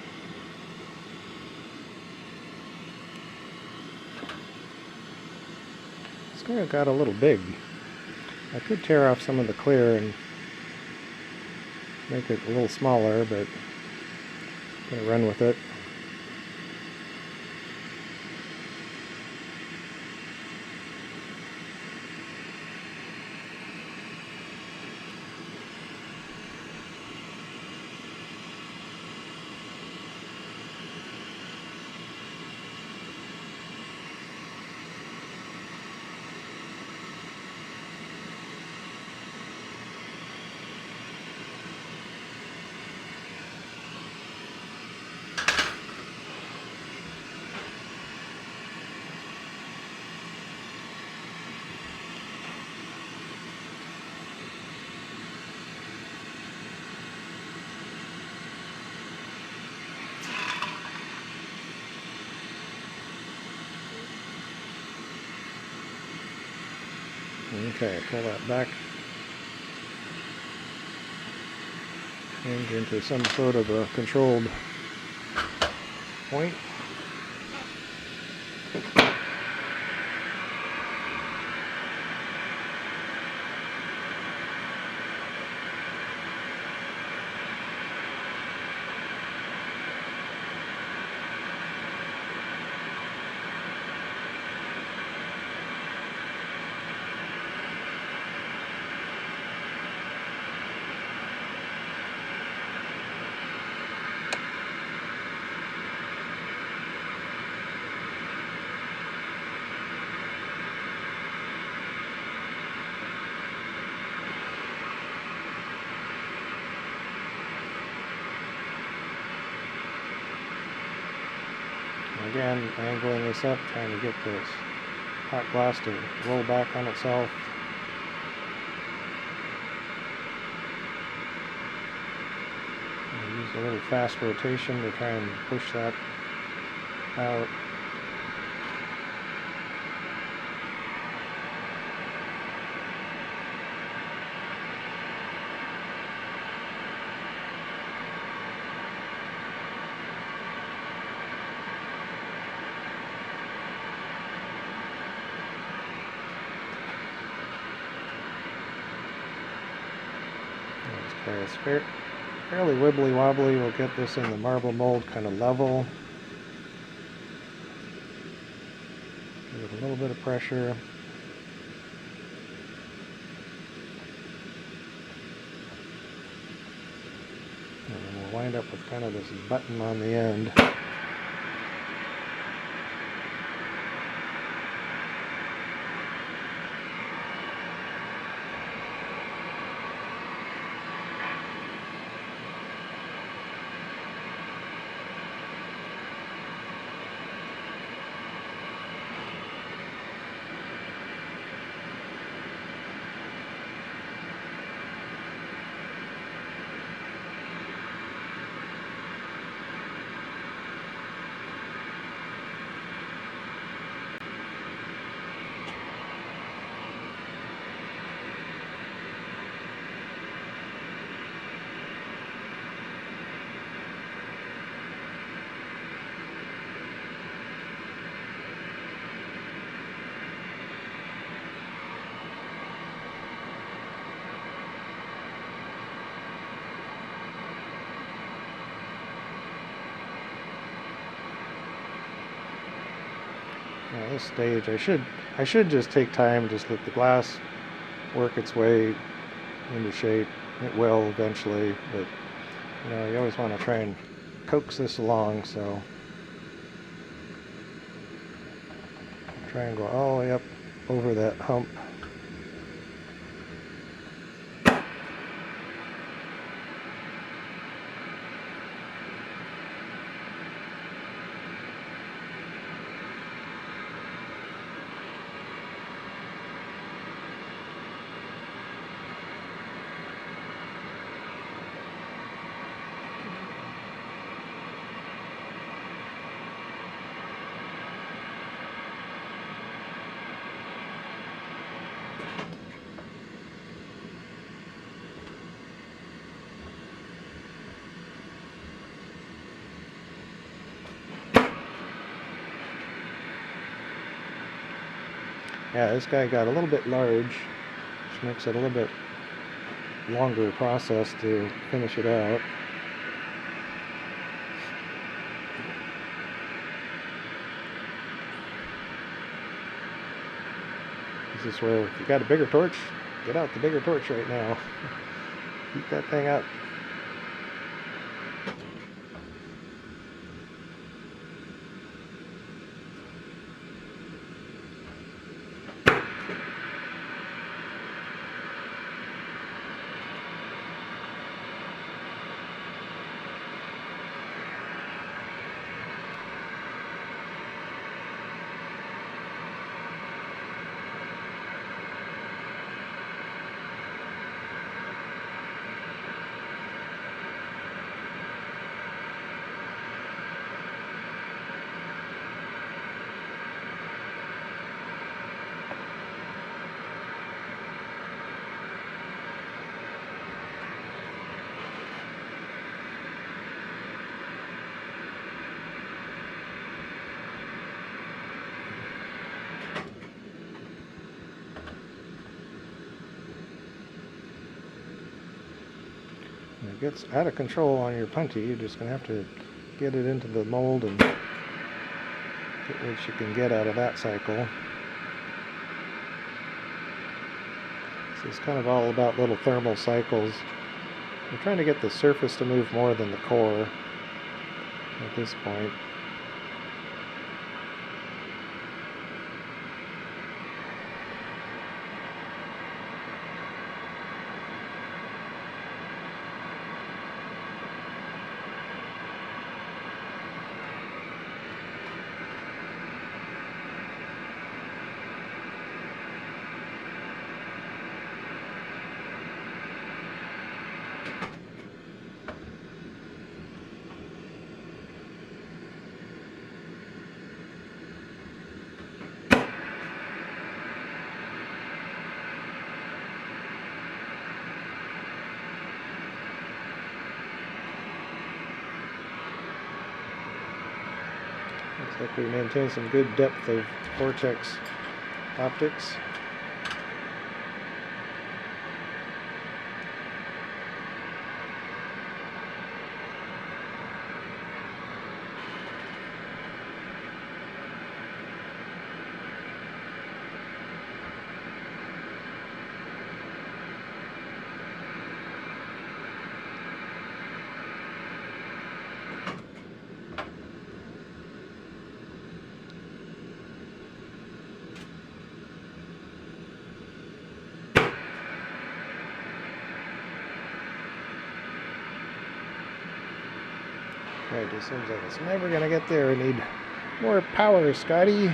It's kind of got a little big. I could tear off some of the clear and make it a little smaller, but I'm gonna run with it. Okay, pull that back hinge into some sort of a controlled point. Again, angling this up, trying to get this hot glass to roll back on itself. I'll use a little fast rotation to try and push that out. Okay, it's fairly wibbly wobbly. We'll get this in the marble mold kind of level. Give it a little bit of pressure. And then we'll wind up with kind of this button on the end. At this stage, I should just take time and just let the glass work its way into shape. It will eventually, but you know, you always want to try and coax this along, so try and go all the way up over that hump. Yeah, this guy got a little bit large, which makes it a little bit longer process to finish it out. This is where, if you got a bigger torch, get out the bigger torch right now. Heat that thing up. It gets out of control on your punty. You're just going to have to get it into the mold and get what you can get out of that cycle. This is kind of all about little thermal cycles. We're trying to get the surface to move more than the core at this point. Looks like we maintain some good depth of Vortex optics. It just seems like it's never going to get there. I need more power, Scotty.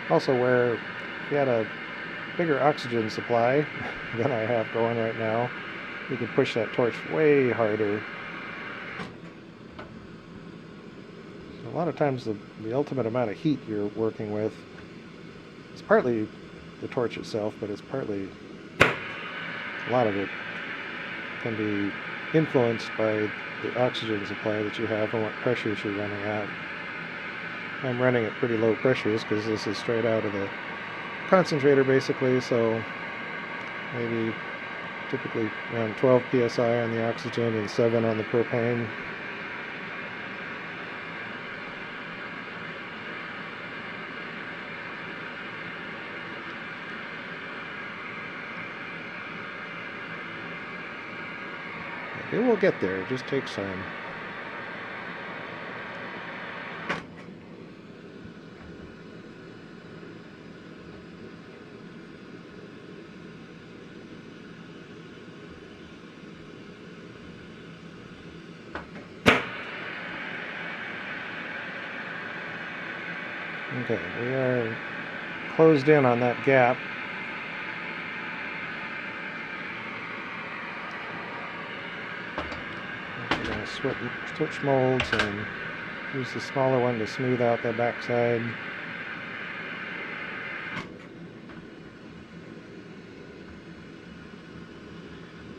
Also, where if you had a bigger oxygen supply than I have going right now, you could push that torch way harder. So lot of times the ultimate amount of heat you're working with is partly the torch itself, but it's partly, a lot of it can be influenced by the oxygen supply that you have and what pressures you're running at. I'm running at pretty low pressures because this is straight out of the concentrator basically, so maybe typically around 12 psi on the oxygen and 7 on the propane. It will get there, it just takes time. Okay, we are closed in on that gap. We're going to switch molds and use the smaller one to smooth out that backside.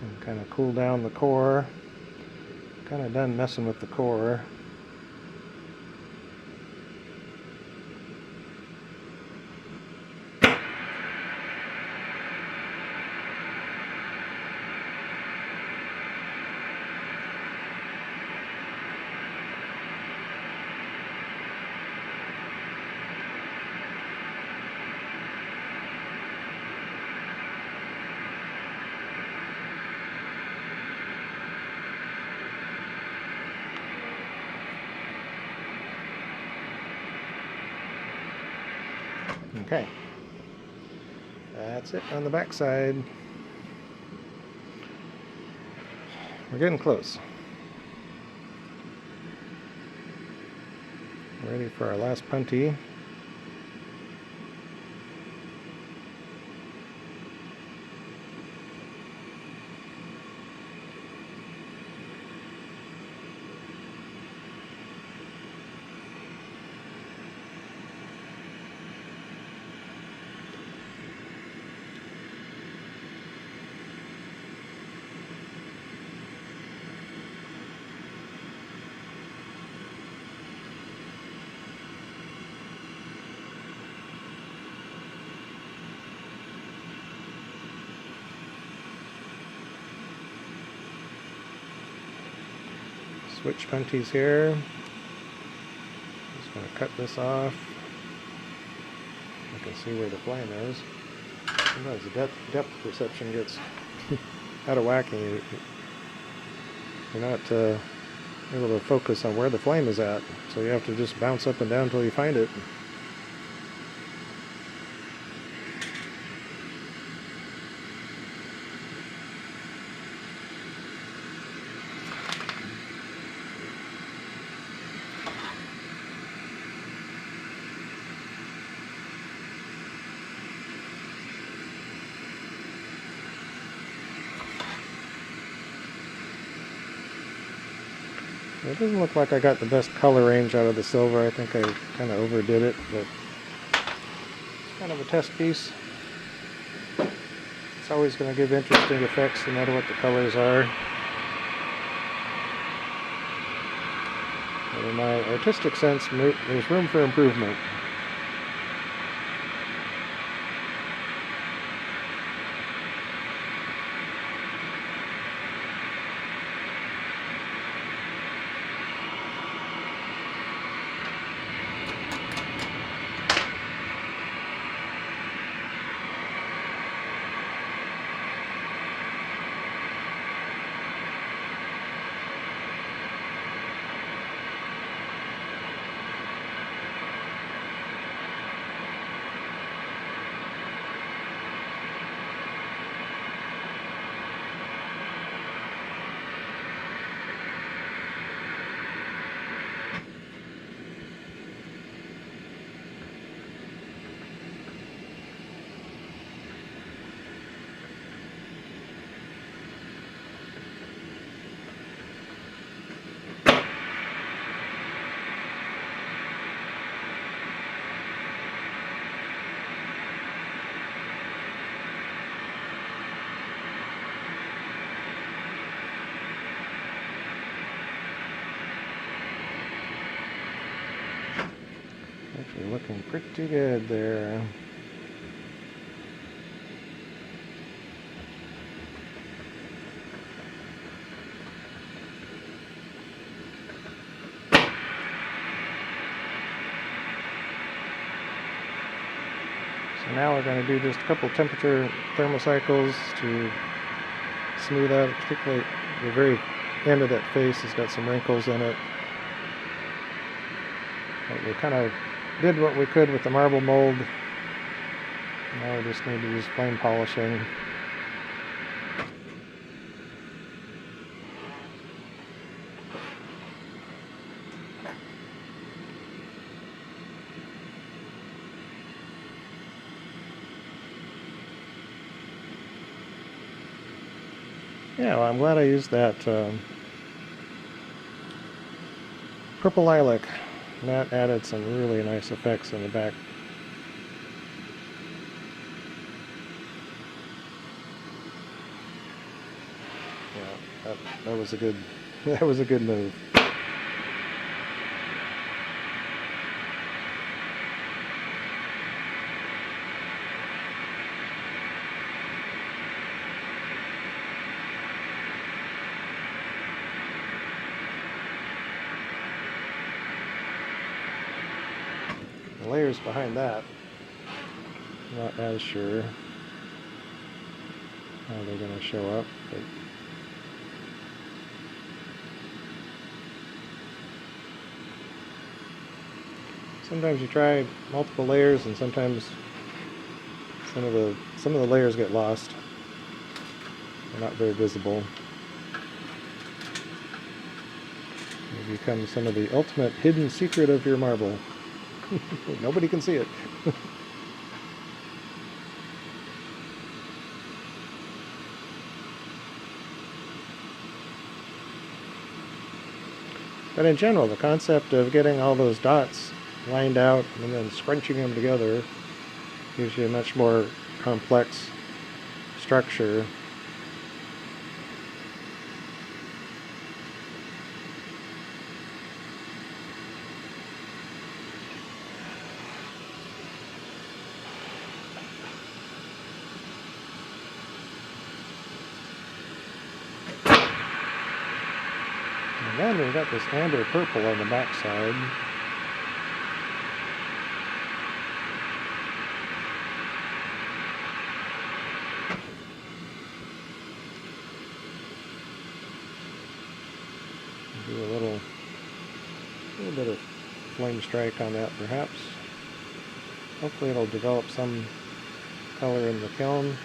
And kind of cool down the core. Kind of done messing with the core. Okay, that's it on the back side. We're getting close. Ready for our last puntee. Switch punties here. Just going to cut this off. I can see where the flame is. Sometimes the depth perception gets out of whack and you're not able to focus on where the flame is at. So you have to just bounce up and down until you find it. It doesn't look like I got the best color range out of the silver. I think I kind of overdid it, but it's kind of a test piece. It's always going to give interesting effects no matter what the colors are. But in my artistic sense, there's room for improvement. Actually looking pretty good there. So now we're going to do just a couple temperature thermocycles to smooth out, particularly the very end of that face has got some wrinkles in it. But we kind of did what we could with the marble mold. Now we just need to use flame polishing. Yeah, well, I'm glad I used that purple lilac. That added some really nice effects in the back. Yeah, that was a good that was a good move. The layers behind that, not as sure how they're going to show up, but sometimes you try multiple layers and sometimes some of the layers get lost. They're not very visible. They become some of the ultimate hidden secret of your marble. Nobody can see it. But in general, the concept of getting all those dots lined out and then scrunching them together gives you a much more complex structure. And then we've got this amber purple on the back side. Do a little bit of flame strike on that perhaps. Hopefully it'll develop some color in the kiln.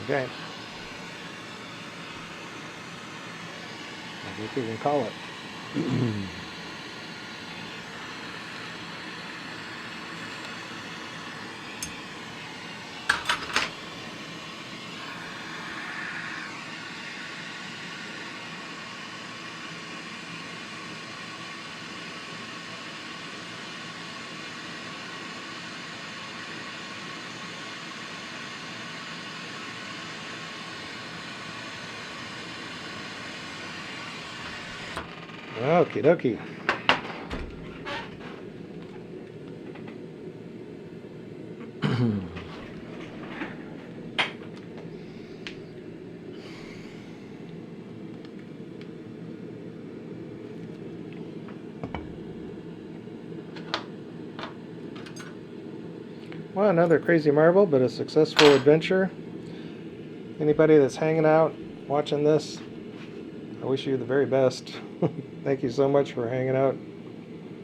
Okay. I think we can call it. Okie dokie. Well, another crazy marble, but a successful adventure. Anybody that's hanging out, watching this, I wish you the very best. Thank you so much for hanging out.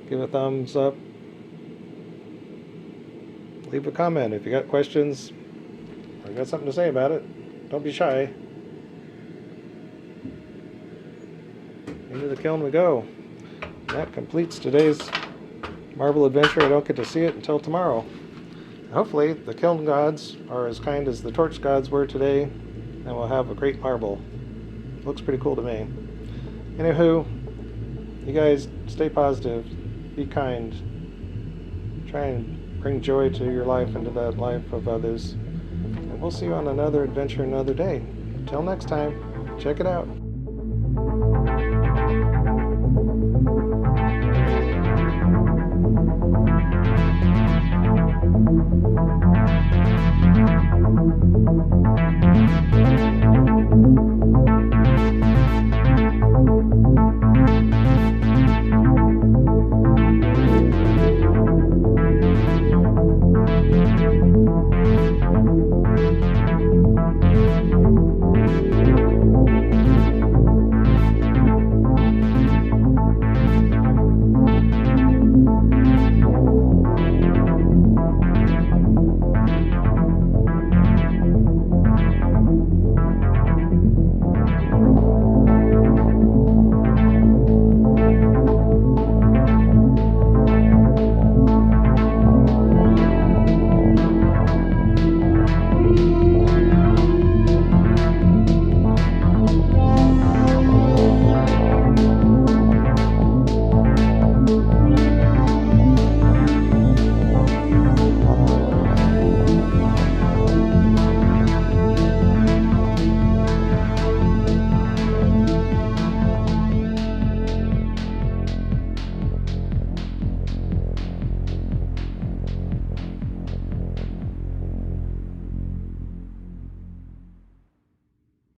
Give a thumbs up. Leave a comment if you got questions or you got something to say about it. Don't be shy. Into the kiln we go. That completes today's marble adventure. I don't get to see it until tomorrow. Hopefully the kiln gods are as kind as the torch gods were today, and we'll have a great marble. Looks pretty cool to me. Anywho, you guys stay positive, be kind, try and bring joy to your life and to the life of others. And We'll see you on another adventure another day. Till next time, check it out.